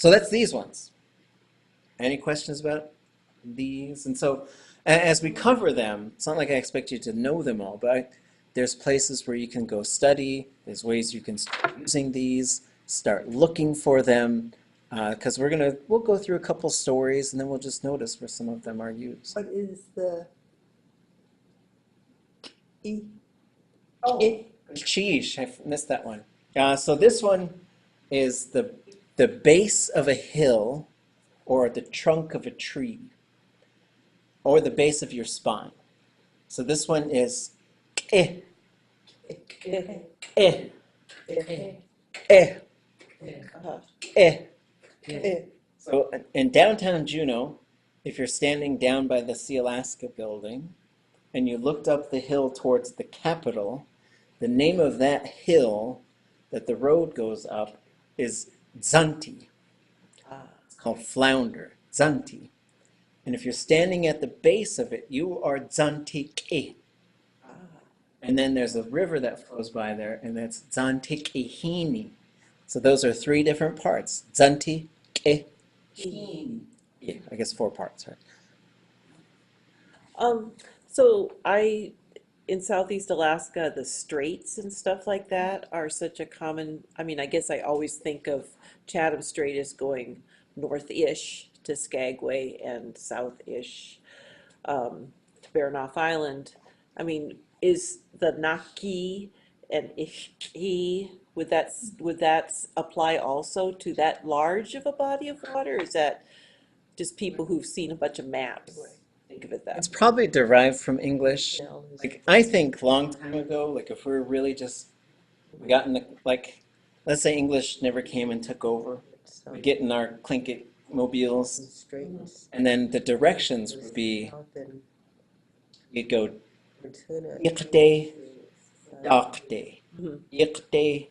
that's these ones. Any questions about these? And so as we cover them, it's not like I expect you to know them all, but there's places where you can go study. There's ways you can start using these, start looking for them, because we'll go through a couple stories and then we'll just notice where some of them are used. what is the E? Oh, sheesh, I missed that one. So this one is the base of a hill or the trunk of a tree or the base of your spine. So this one is eh, eh, eh, eh, eh. So in downtown Juneau, if you're standing down by the Sealaska building and you looked up the hill towards the Capitol, the name of that hill that the road goes up is Zanti. It's called Flounder, Zanti. And if you're standing at the base of it, you are Zantik. And then there's a river that flows by there, and that's Zantikihini. So those are three different parts. Zantikihini. Yeah, I guess 4 parts, right? So in Southeast Alaska, the straits and stuff like that are such a common, I mean, I guess I always think of Chatham Strait as going north-ish to Skagway and south-ish to Baranof Island. I mean, is the Naki and Ishki would that apply also to that large of a body of water? Or is that just people who've seen a bunch of maps think of it that It's way? probably derived from English. Canal is- Like I think long time ago, like if we were really just we got in the like, let's say English never came and took over. So We get in our Tlingit mobiles, straight and then the directions would be south and we'd go Fortuna. Iqde, Dakde, Mhm. Iqde,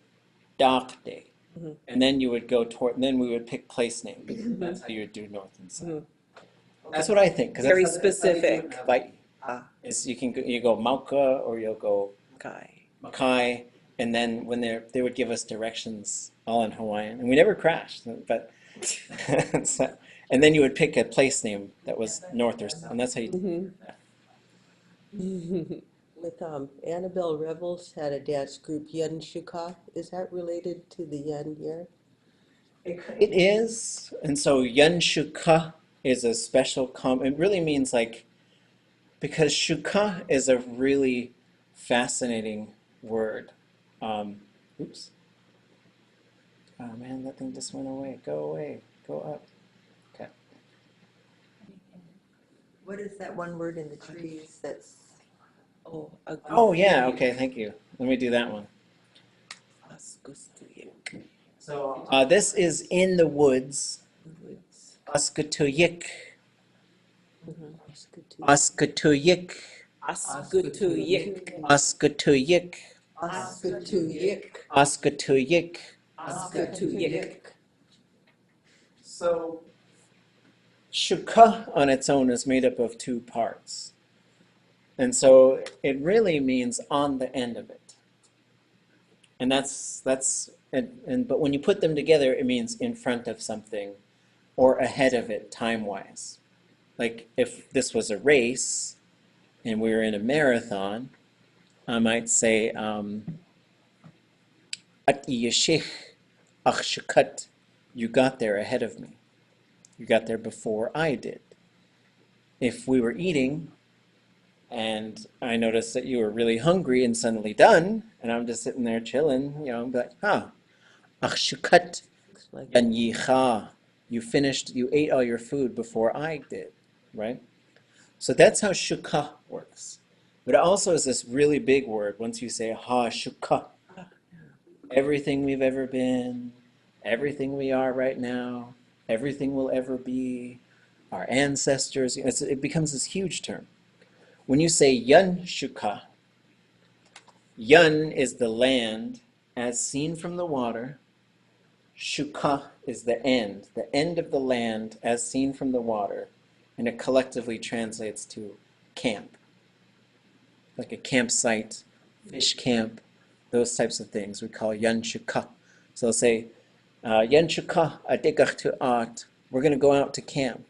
Dakde. Mhm. And then you would go toward, and then we would pick place names. That's how you would do north and south. Mhm. That's what I think. 'Cause Very that's how they do it in specific. Hawaii. Ah, Is you go Mauka or you'll go okay. Makai, and then when they would give us directions all in Hawaiian, and we never crashed. But so, and then you would pick a place name that was north or south, and that's how you. Mhm. With Annabelle Revels had a dance group Yen Shuka. Is that related to the Yen here? It is, and so Yun Shuka is a special It really means like because Shuka is a really fascinating word. Oops. Oh man, that thing just went away. Go away. Go up. Okay. What is that one word in the trees that's, Oh, Oh yeah. Okay. Thank you. Let me do that one. Agustuyik. So this is in the woods. Askatuyik. Askatuyik. Askutuyik. Askatuyik. Askatuyik. Askatuyik. Askutuyik. So Shuka on its own is made up of two parts. And so it really means on the end of it. And but when you put them together, it means in front of something or ahead of it time-wise. Like if this was a race and we were in a marathon, I might say, At yeshich ach shakat, you got there ahead of me. You got there before I did. If we were eating and I noticed that you were really hungry and suddenly done, and I'm just sitting there chilling, I'm like, ach shakat Looks like yan yicha, you finished, you ate all your food before I did, right? So that's how shukah works. But it also is this really big word once you say ha shukah. Everything we've ever been, everything we are right now, everything we'll ever be, our ancestors, it becomes this huge term. When you say yun shukah, yun is the land as seen from the water. Shukah is the end of the land as seen from the water, and it collectively translates to camp, like a campsite, fish camp, those types of things we call yan shukah. So they'll say, yan shukah adigach to art, we're going to go out to camp.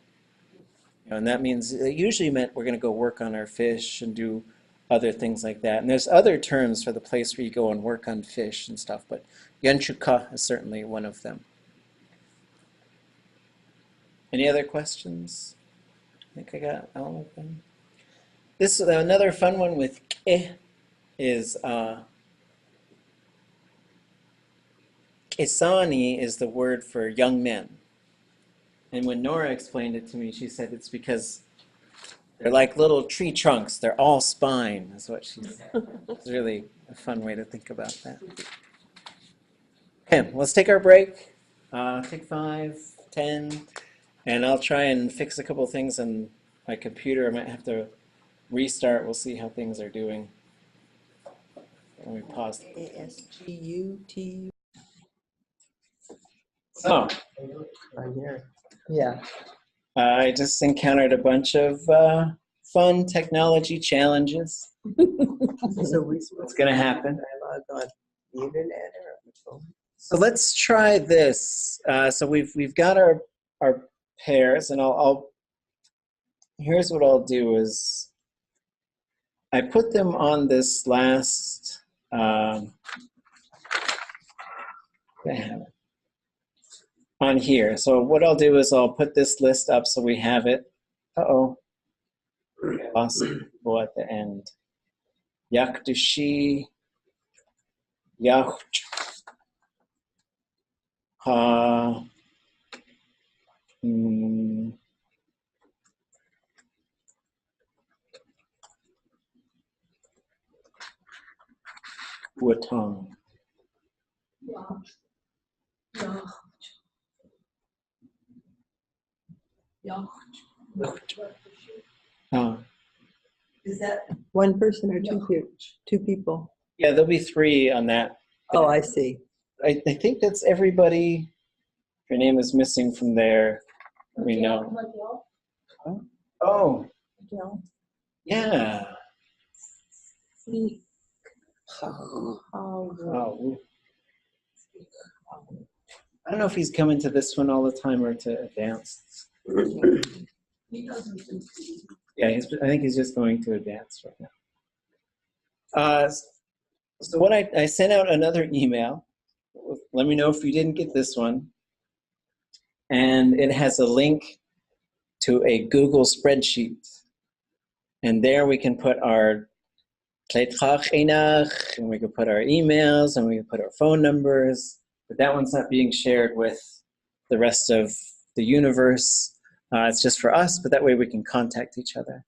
And that means, it usually meant we're going to go work on our fish and do other things like that. And there's other terms for the place where you go and work on fish and stuff, but yan shukah is certainly one of them. Any other questions? I think I got all of them. This another fun one with ke is kesani is the word for young men. And when Nora explained it to me, she said it's because they're like little tree trunks. They're all spine, is what she said. It's really a fun way to think about that. Okay, let's take our break. Take 5, 10, and I'll try and fix a couple things on my computer. I might have to restart. We'll see how things are doing. Let me pause. ASGUT So, on here. Yeah. I just encountered a bunch of fun technology challenges. So What's going to happen? I log on the internet or on the phone. So let's try this. So we've got our pairs, and I'll here's what I'll do is I put them on this last. I have it on here. So what I'll do is I'll put this list up so we have it. Uh-oh. Lost people at the end. Yakdushi, Yacht, mm, Watong. Yeah. Is that one person or two people? Yeah, there'll be 3 on that. Oh, I see. I think that's everybody. If your name is missing from there, let me know. Oh, yeah. Oh, I don't know if he's coming to this one all the time or to advanced. Yeah, I think he's just going to advanced right now. So what I sent out another email. Let me know if you didn't get this one. And it has a link to a Google spreadsheet. And there we can put our and we can put our emails and we can put our phone numbers. But that one's not being shared with the rest of the universe. It's just for us, but that way we can contact each other.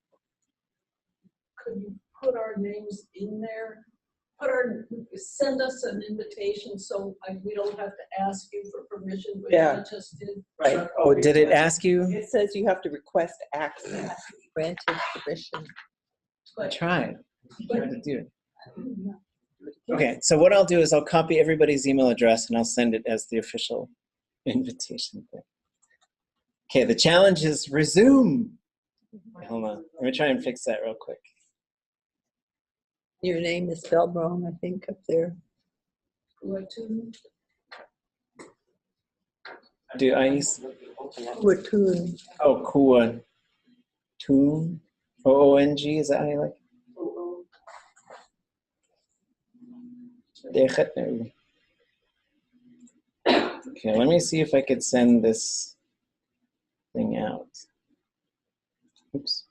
Could you put our names in there? Send us an invitation so we don't have to ask you for permission, which I just did. Right. Oh, did it ask you? It says you have to request access. Granted permission. I tried to do it. Okay, so what I'll do is I'll copy everybody's email address and I'll send it as the official invitation thing. Okay, the challenge is resume. Hold on, let me try and fix that real quick. Your name is spelled wrong, I think, up there. Do I? Watoon. Oh, Kuan. Toon. OONG, is that how you like it? Okay, let me see if I could send this thing out. Oops.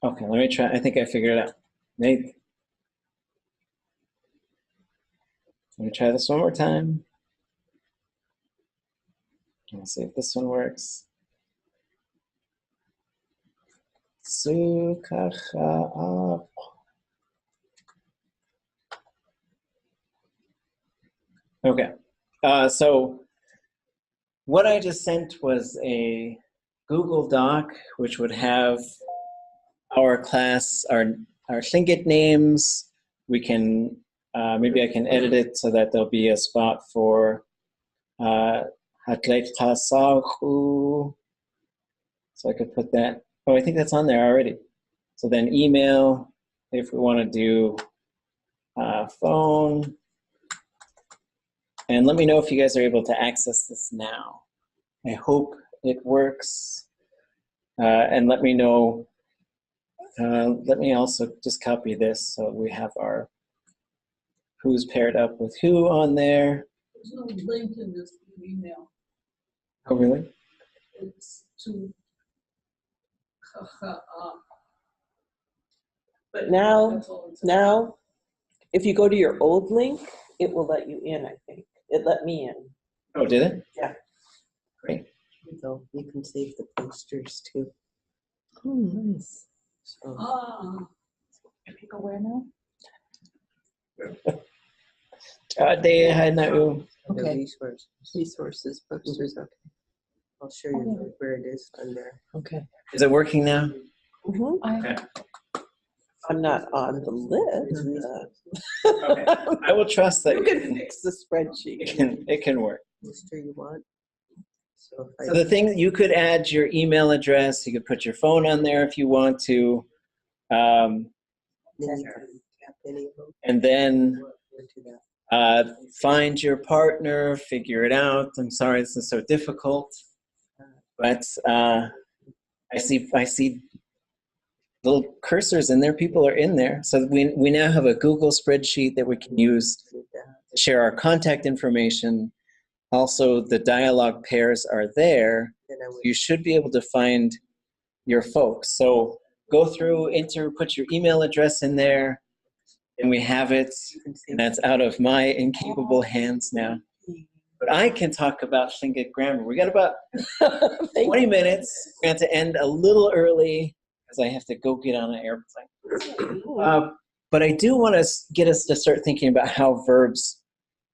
Okay, let me try. I think I figured it out. Nate. Let me try this one more time. Let's see if this one works. Okay, so what I just sent was a Google Doc, which would have our class, our Tlingit names. We can, maybe I can edit it so that there'll be a spot for Hatlet Kasahu. So I could put that. Oh, I think that's on there already. So then email, if we want to do phone. And let me know if you guys are able to access this now. I hope it works. And let me know. Let me also just copy this so we have our who's paired up with who on there. There's no link in this email. Oh, really? It's to But now, that's all it's now, if you go to your old link, it will let you in, I think. It let me in. Oh, did it? Yeah. Great. So you can save the posters too. Oh, nice. So People where now? They had no. the Okay. resources posters. Okay. I'll show you where it is under. Okay. Is it working now? Mhm. Okay. I'm not on the list. Okay. I will trust that You can fix the spreadsheet. it can work. Poster you want. So if So the thing, you could add your email address. You could put your phone on there if you want to. then you can tap any of them And then into that. Find your partner, figure it out. I'm sorry this is so difficult, but I see little cursors in there. People are in there. So we now have a Google spreadsheet that we can use to share our contact information. Also, the dialogue pairs are there. You should be able to find your folks. So go through, put your email address in there, and we have it. And that's out of my incapable hands now. But I can talk about Tlingit grammar. We got about 20 minutes. We have to end a little early because I have to go get on an airplane. But I do want to get us to start thinking about how verbs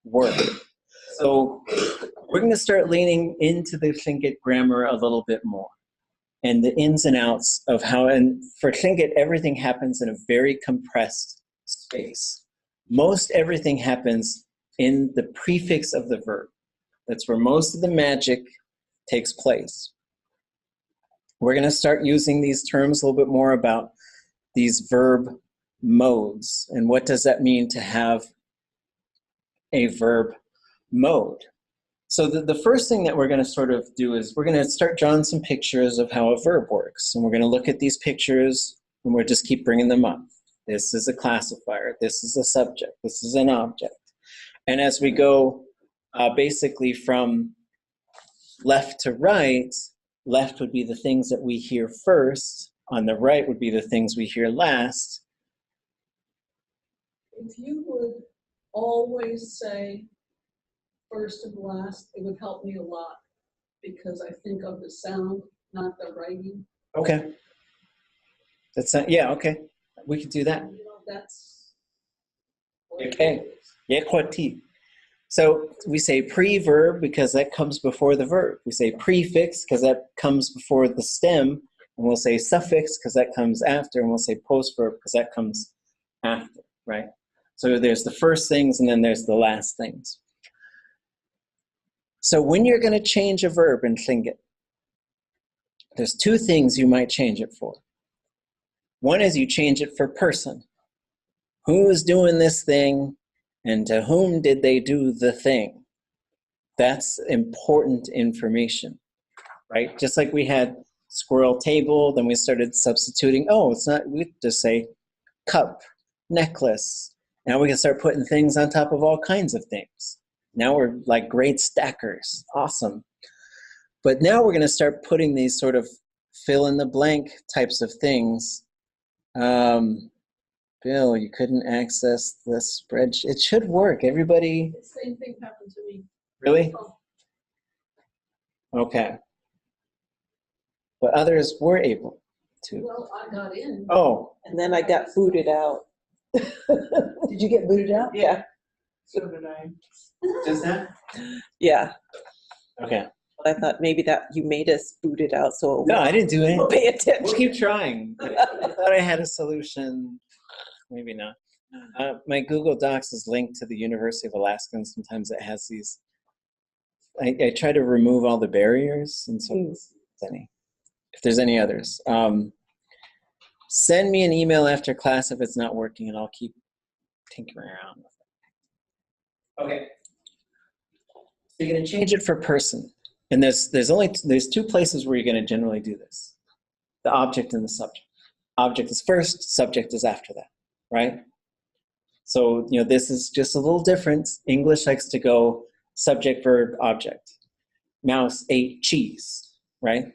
work. So we're going to start leaning into the Tlingit grammar a little bit more and the ins and outs of how, and for Tlingit, everything happens in a very compressed space. Most everything happens in the prefix of the verb. That's where most of the magic takes place. We're going to start using these terms a little bit more about these verb modes and what does that mean to have a verb mode. So the first thing that we're going to sort of do is we're going to start drawing some pictures of how a verb works. And we're going to look at these pictures and we'll just keep bringing them up. This is a classifier. This is a subject. This is an object. And as we go basically from left to right, left would be the things that we hear first. On the right would be the things we hear last. If you would always say first and last, it would help me a lot because I think of the sound, not the writing. Okay. That's not, yeah, okay. We could do that. You know, that's Okay. Yekwati. So we say pre-verb because that comes before the verb. We say prefix because that comes before the stem. And we'll say suffix because that comes after. And we'll say post-verb because that comes after, right? So there's the first things and then there's the last things. So when you're going to change a verb in Tlingit, there's two things you might change it for. One is you change it for person. Who is doing this thing and to whom did they do the thing? That's important information, right? Just like we had squirrel table, then we started substituting, oh, it's not, we just say cup, necklace. Now we can start putting things on top of all kinds of things. Now we're like great stackers, awesome. But now we're gonna start putting these sort of fill in the blank types of things. Bill, you couldn't access the spreadsheet. It should work, everybody. the same thing happened to me. Really? Oh, Okay. But others were able to. well, I got in. Oh, And then I got booted out. Did you get booted out? Yeah, So did I. just that? yeah. Okay. I thought maybe that you made us booted out, so No, I didn't do we'll anything. pay We'll attention. keep trying. I thought I had a solution. Maybe not. My Google Docs is linked to the University of Alaska, and sometimes it has these. I try to remove all the barriers, and so if there's any others. Send me an email after class if it's not working, and I'll keep tinkering around with it. Okay. So you're going to change it for person. And there's two places where you're going to generally do this. The object and the subject. Object is first, subject is after that, right? So, you know, this is just a little different. English likes to go subject, verb, object. Mouse ate cheese, right?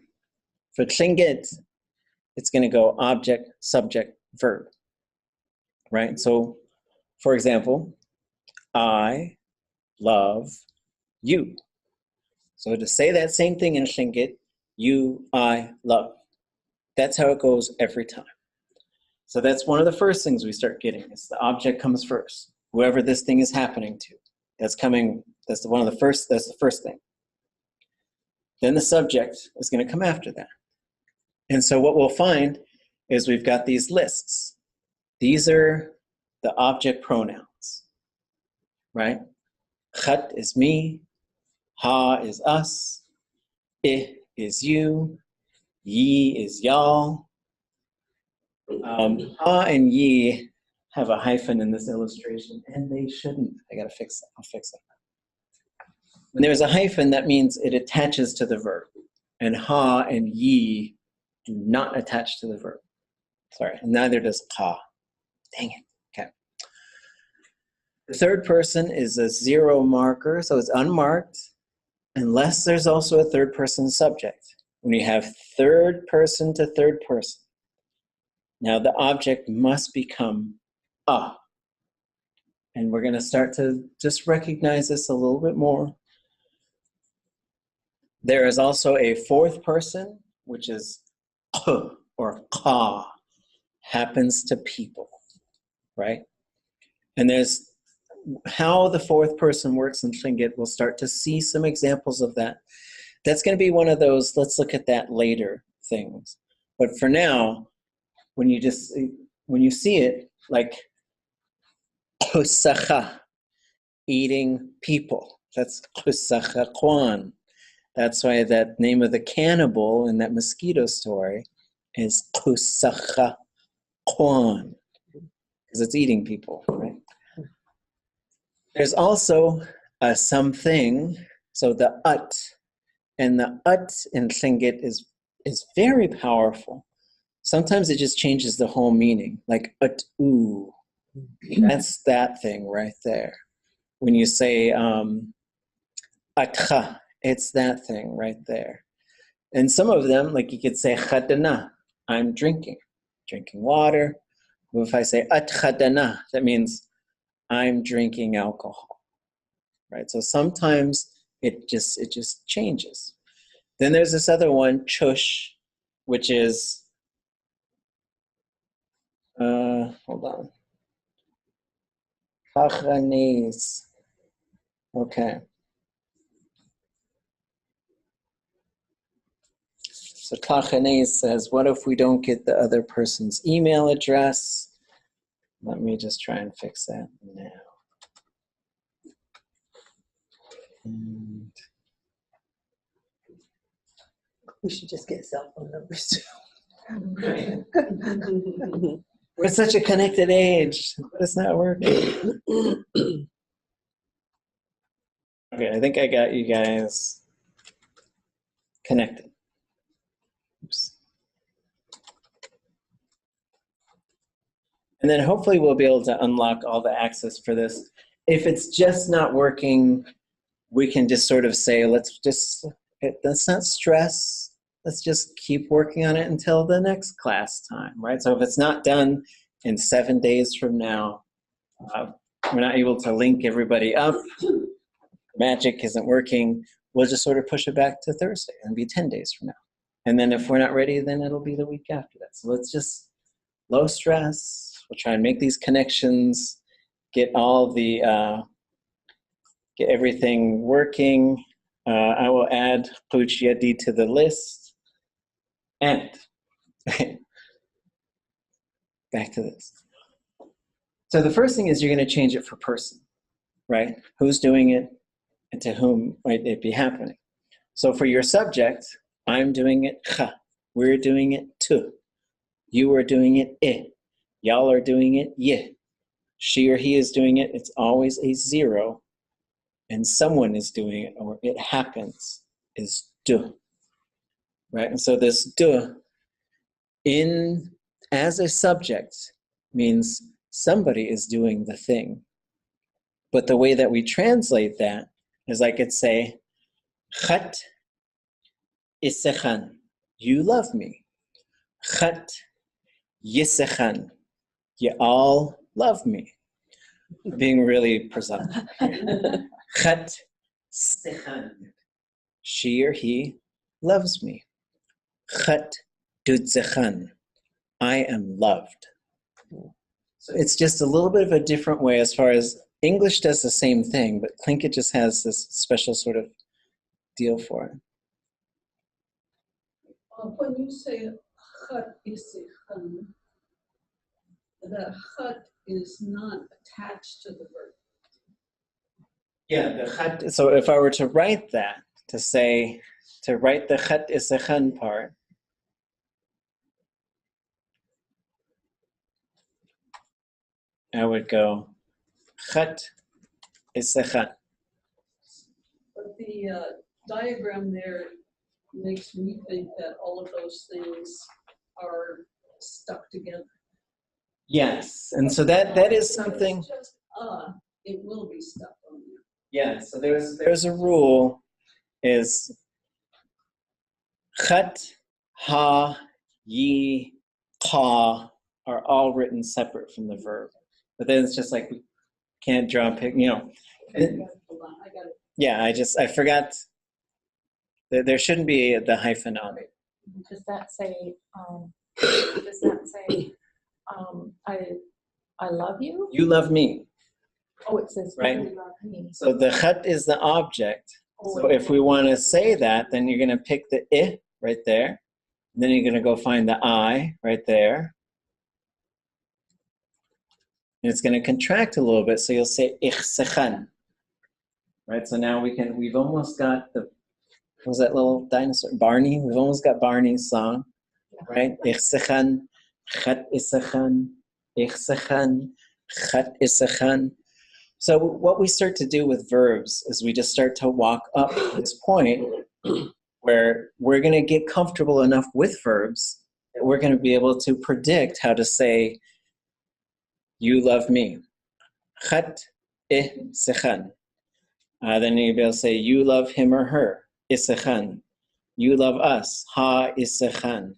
For Tlingit, it's going to go object, subject, verb, right? So, for example, I love you. So to say that same thing in Tlingit, you, I, love. That's how it goes every time. So that's one of the first things we start getting is the object comes first. Whoever this thing is happening to, that's the first thing. Then the subject is going to come after that. And so what we'll find is we've got these lists. These are the object pronouns, right? Khat is me, ha is us, I is you, ye is y'all. Ha and ye have a hyphen in this illustration, and they shouldn't. I gotta fix it. I'll fix it. When there's a hyphen, that means it attaches to the verb. And ha and ye do not attach to the verb. Sorry, and neither does ka. Dang it. Okay. The third person is a zero marker, so it's unmarked, unless there's also a third person subject. When you have third person to third person, now the object must become a. And we're going to start to just recognize this a little bit more. There is also a fourth person, which is or ka, happens to people, right? And there's how the fourth person works in Tlingit. We'll start to see some examples of that. That's going to be one of those, let's look at that later things. But for now, when you see it, like kusacha, eating people, that's kusacha kwan. That's why that name of the cannibal in that mosquito story is kusacha kwan, because it's eating people, right? There's also a something, so the ut, and the ut in Tlingit is very powerful. Sometimes it just changes the whole meaning, like ut-u. That's that thing right there. When you say atcha, it's that thing right there. And some of them, like you could say chadana, I'm drinking water. Well, if I say at chadana, that means I'm drinking alcohol, right? So sometimes it just changes. Then there's this other one, chush, which is, hold on. Kachanes. Okay. So Kachanes says, what if we don't get the other person's email address? Let me just try and fix that now. And We should just get cell phone numbers. we're such a connected age, but it's not working. Okay, I think I got you guys connected. Oops. And then hopefully we'll be able to unlock all the access for this. If it's just not working, we can just sort of say, let's not stress. Let's just keep working on it until the next class time, right? So if it's not done in 7 days from now, we're not able to link everybody up, magic isn't working, we'll just sort of push it back to Thursday and be 10 days from now. And then if we're not ready, then it'll be the week after that. So let's just low stress. We'll try and make these connections, get all the, get everything working. I will add Puchyadi to the list. And back to this. So the first thing is you're going to change it for person, right? Who's doing it and to whom might it be happening? So for your subject, I'm doing it cha. We're doing it tu. You are doing it I. Y'all are doing it ye. She or he is doing it. It's always a zero. And someone is doing it, or it happens, is du. Right? And so this du in as a subject means somebody is doing the thing. But the way that we translate that is I could say, Chat isechan, you love me. Chat yisechan, you all love me. Being really presumptive. Chat sechan, she or he loves me. Chat dudzechan, I am loved. So it's just a little bit of a different way as far as English does the same thing, but Tlingit just has this special sort of deal for it. When you say chat isichan, the chat is not attached to the verb. Yeah, the chat, so if I were to write that, to write the chat isichan part, I would go chat isechan. But the diagram there makes me think that all of those things are stuck together. Yes, and so that is something. It's just, it will be stuck on there. Yeah, so there's a rule is chat, ha, yi, ka are all written separate from the verb. But then it's just like we can't draw a pic, you know. Hold on, I got it. Yeah, I forgot that there shouldn't be the hyphen on it. Does that say, does that say, I love you? You love me, Oh, it says, Right. you love me. so the chat is the object. Oh, So if we want to say that, then you're going to pick the I right there. And then you're going to go find the I right there. And it's going to contract a little bit. So you'll say ich sechan. Right? So now we've almost got what was that little dinosaur? Barney? We've almost got Barney's song. Right? Ich sechan, chat isechan, ich sechan, chat isechan. So what we start to do with verbs is we just start to walk up to this point where we're going to get comfortable enough with verbs that we're going to be able to predict how to say, you love me. Chat isechan. Then you'll be able to say, you love him or her. Isechan. You love us. Ha isechan.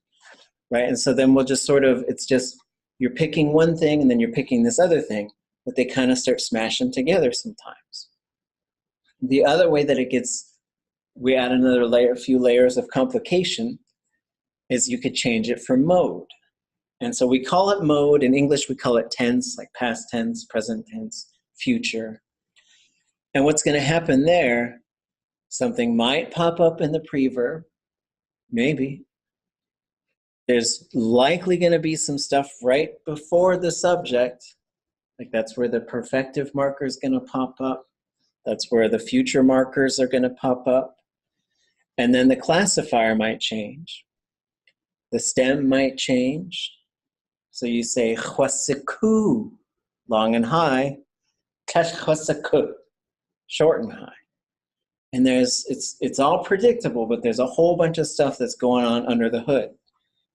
Right? And so then we'll just sort of, it's just, you're picking one thing and then you're picking this other thing, but they kind of start smashing together sometimes. The other way that it gets, we add another layer, a few layers of complication, is you could change it for mode. And so we call it mode. In English, we call it tense, like past tense, present tense, future. And what's going to happen there, something might pop up in the preverb, maybe. There's likely going to be some stuff right before the subject, like that's where the perfective marker is going to pop up. That's where the future markers are going to pop up. And then the classifier might change. The stem might change. So you say chwasiku, long and high, kash chwasaku, short and high. And it's all predictable, but there's a whole bunch of stuff that's going on under the hood.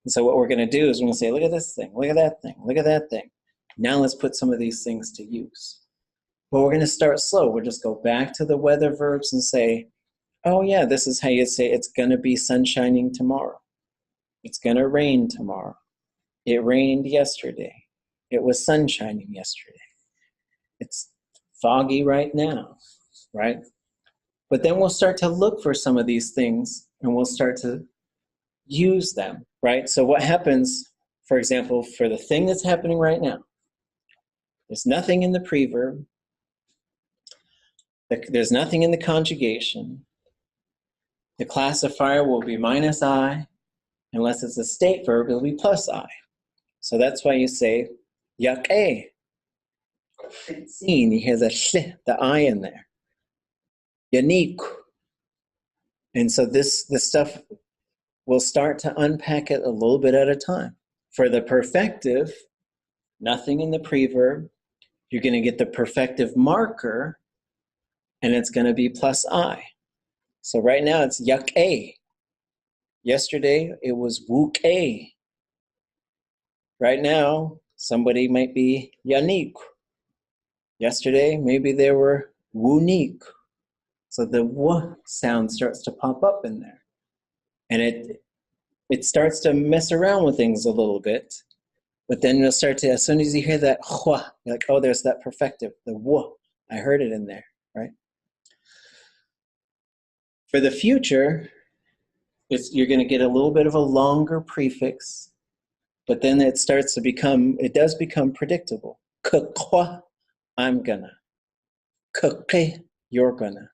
And so what we're going to do is we're going to say, look at this thing, look at that thing, look at that thing. Now let's put some of these things to use. But we're going to start slow. We'll just go back to the weather verbs and say, oh yeah, this is how you say it's going to be sun shining tomorrow. It's going to rain tomorrow. It rained yesterday. It was sun shining yesterday. It's foggy right now, right? But then we'll start to look for some of these things and we'll start to use them, right? So what happens, for example, for the thing that's happening right now, there's nothing in the preverb. There's nothing in the conjugation. The classifier will be minus I. Unless it's a state verb, it'll be plus I. So that's why you say yak'e. You hear the I in there. Yanik. And so this stuff, we'll start to unpack it a little bit at a time. For the perfective, nothing in the preverb. You're going to get the perfective marker, and it's going to be plus I. So right now it's yak'e. Yesterday it was wuk'e. Right now, somebody might be yanik. Yesterday, maybe they were wunik. So the w sound starts to pop up in there. And it starts to mess around with things a little bit. But then you'll start to, as soon as you hear that hua, you're like, oh, there's that perfective, the w. I heard it in there, right? For the future, you're going to get a little bit of a longer prefix, but then it does become predictable. K'kwa, I'm gonna. K'ke, you're gonna.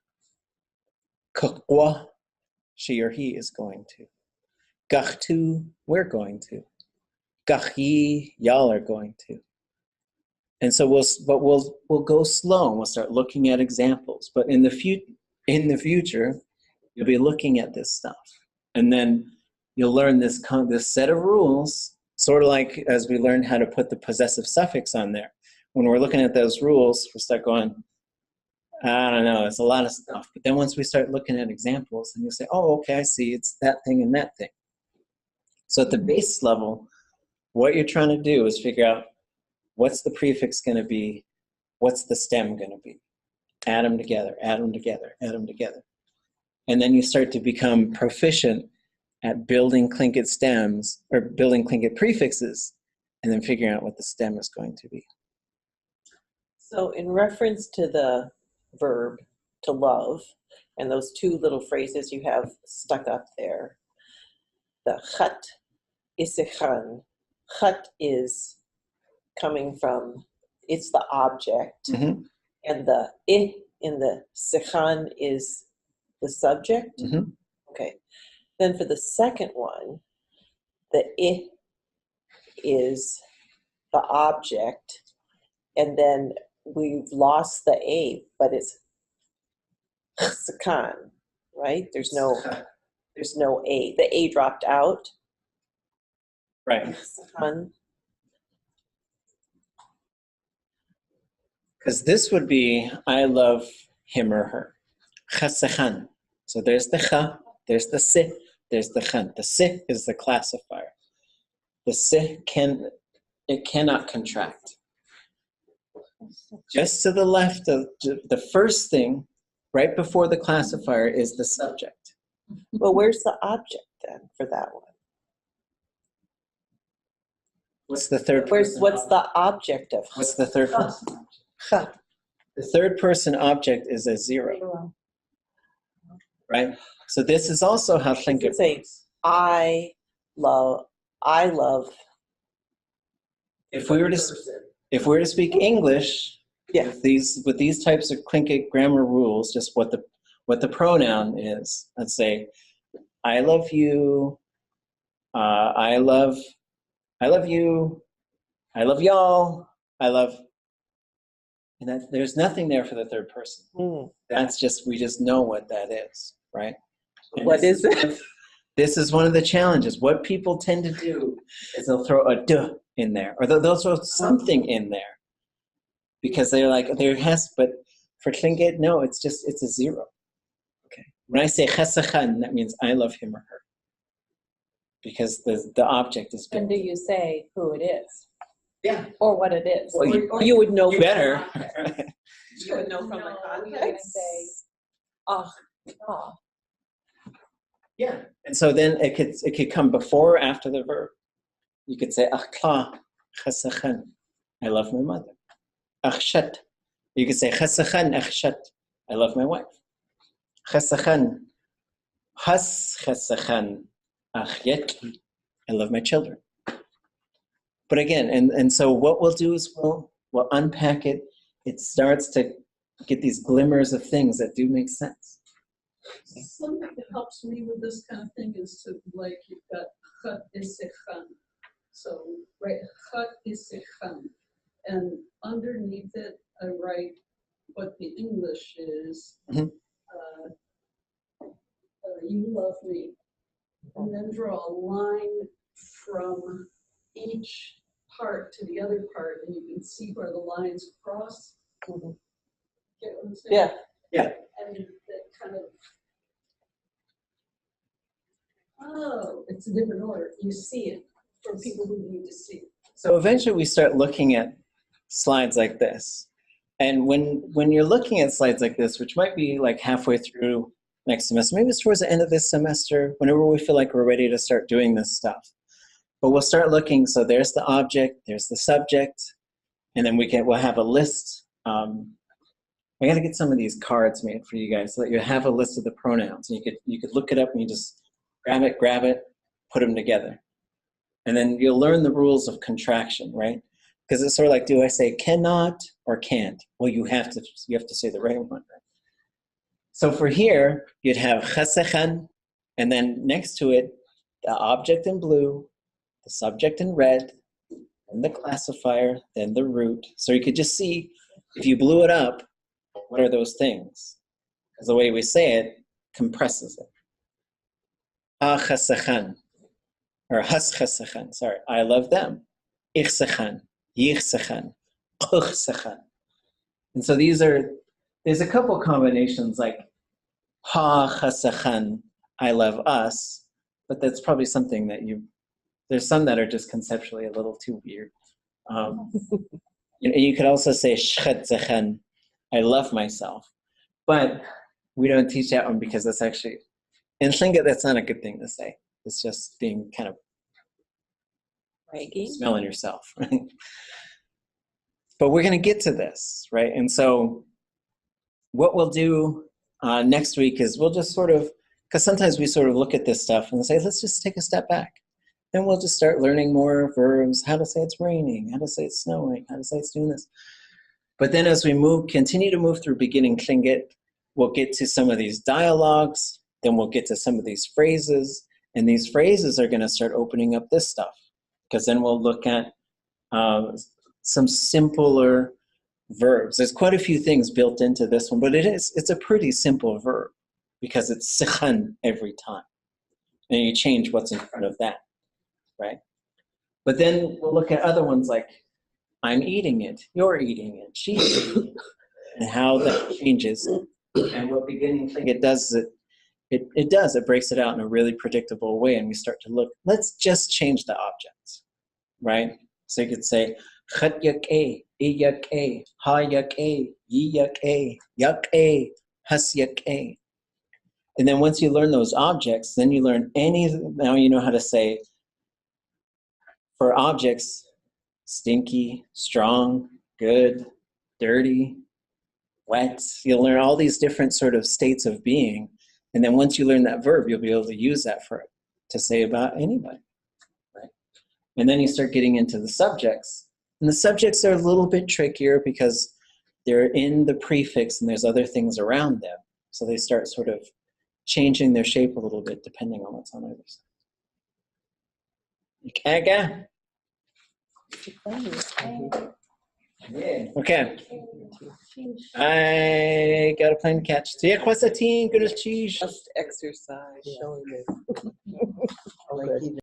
K'kwa, she or he is going to. Gachtu, we're going to. Gachi, y'all are going to. And so we'll go slow and we'll start looking at examples. But in the future, you'll be looking at this stuff. And then you'll learn this set of rules, sort of like as we learned how to put the possessive suffix on there. when we're looking at those rules, we start going, I don't know, it's a lot of stuff. But then once we start looking at examples, and you say, oh, okay, I see, it's that thing and that thing. So at the base level, what you're trying to do is figure out what's the prefix going to be, what's the stem going to be. Add them together, add them together, add them together. And then you start to become proficient at building Tlingit stems, or building Tlingit prefixes, and then figuring out what the stem is going to be. So in reference to the verb to love, and those two little phrases you have stuck up there, the chat isichan, chat is coming from, it's the object, Mhm. and the I in the sikhan is the subject. Mhm. Okay. Then for the second one, the I is the object, and then we've lost the A, but it's sikhan, right? There's no A. The A dropped out. Right. Sikhan. Because this would be, I love him or her. Chasechan. So there's the cha, there's the si, there's the chan. The si is the classifier. The si cannot contract. Just to the left of the first thing, right before the classifier, is the subject. Well, where's the object then for that one? What's the third What's person? the object of? What's the third person? Cha? The third person object is a zero, right? So this is also how Tlingit say I love. If we were to speak English, Yeah. with these types of Tlingit grammar rules, just what the pronoun is. Let's say, I love you. I love you. I love y'all. I love. And there's nothing there for the third person. That's just, we just know what that is, right? And What is it? This is one of the challenges. What people tend to do is they'll throw a duh in there, or they'll throw something in there, because they're like, there has, but for Tlingit, no, it's a zero. Okay. When I say chesachan, that means I love him or her, because the object is And built. do you say who it is? Yeah. Or what it is? Well, Or you would know. You better. You would know from the No, you're gonna context. say, oh, Yeah. And so then it could come before or after the verb. You could say achla chesachan, I love my mother. Achshat. You could say chesachan achshat, I love my wife. Chesachan, has chesachan achyetli, I love my children. But again, and so what we'll do is we'll unpack it. It starts to get these glimmers of things that do make sense. Something that helps me with this kind of thing is to, like, you've got chat isichan. So, right, chat isichan. And underneath it, I write what the English is. Mhm. You love me. And then draw a line from each part to the other part, and you can see where the lines cross. Mhm. Get what I'm saying? Yeah. And that kind of, oh, it's a different order. You see it for people who need to see it. So eventually we start looking at slides like this. And when you're looking at slides like this, which might be like halfway through next semester, maybe it's towards the end of this semester, whenever we feel like we're ready to start doing this stuff. But we'll start looking, so there's the object, there's the subject, and then we'll have a list. I gotta get some of these cards made for you guys so that you have a list of the pronouns. And you could look it up and you just grab it, put them together. And then you'll learn the rules of contraction, right? Because it's sort of like, do I say cannot or can't? Well, you have to say the right one, right? So for here, you'd have chesechan, and then next to it, the object in blue, the subject in red, and the classifier, then the root. So you could just see, if you blew it up, what are those things? Because the way we say it compresses it. Ha chesechan, or has chesechan, sorry, I love them. Ich sechan, yich sechan, And so there's a couple combinations like ha chasachan, I love us, but that's probably something that there's some that are just conceptually a little too weird. You could also say shchatzachan, I love myself, but we don't teach that one because that's actually, in Tlingit, that's not a good thing to say. It's just being kind of Bragging. smelling yourself, right? But we're going to get to this, right? And so what we'll do next week is we'll just sort of, because sometimes we sort of look at this stuff and say, let's just take a step back. Then we'll just start learning more verbs, how to say it's raining, how to say it's snowing, how to say it's doing this. But then as we continue to move through beginning Tlingit, we'll get to some of these dialogues, then we'll get to some of these phrases, and these phrases are going to start opening up this stuff. Because then we'll look at some simpler verbs. There's quite a few things built into this one, but it's a pretty simple verb because it's sikhan every time. And you change what's in front of that, right? But then we'll look at other ones like I'm eating it, you're eating it, she's eating it, and how that changes. And what beginning Tlingit does is it breaks it out in a really predictable way, and we start to look, let's just change the objects, right? So you could say, chat yak a, yak a, ha yak a, yak a, has yak a. And then once you learn those objects, then you learn now you know how to say, for objects, stinky, strong, good, dirty, wet. You'll learn all these different sort of states of being. And then once you learn that verb, you'll be able to use that to say about anybody. Right? And then you start getting into the subjects. And the subjects are a little bit trickier because they're in the prefix and there's other things around them. So they start sort of changing their shape a little bit depending on what's on either side. Okay. I got a plane to catch. Just exercise, showing it. Like even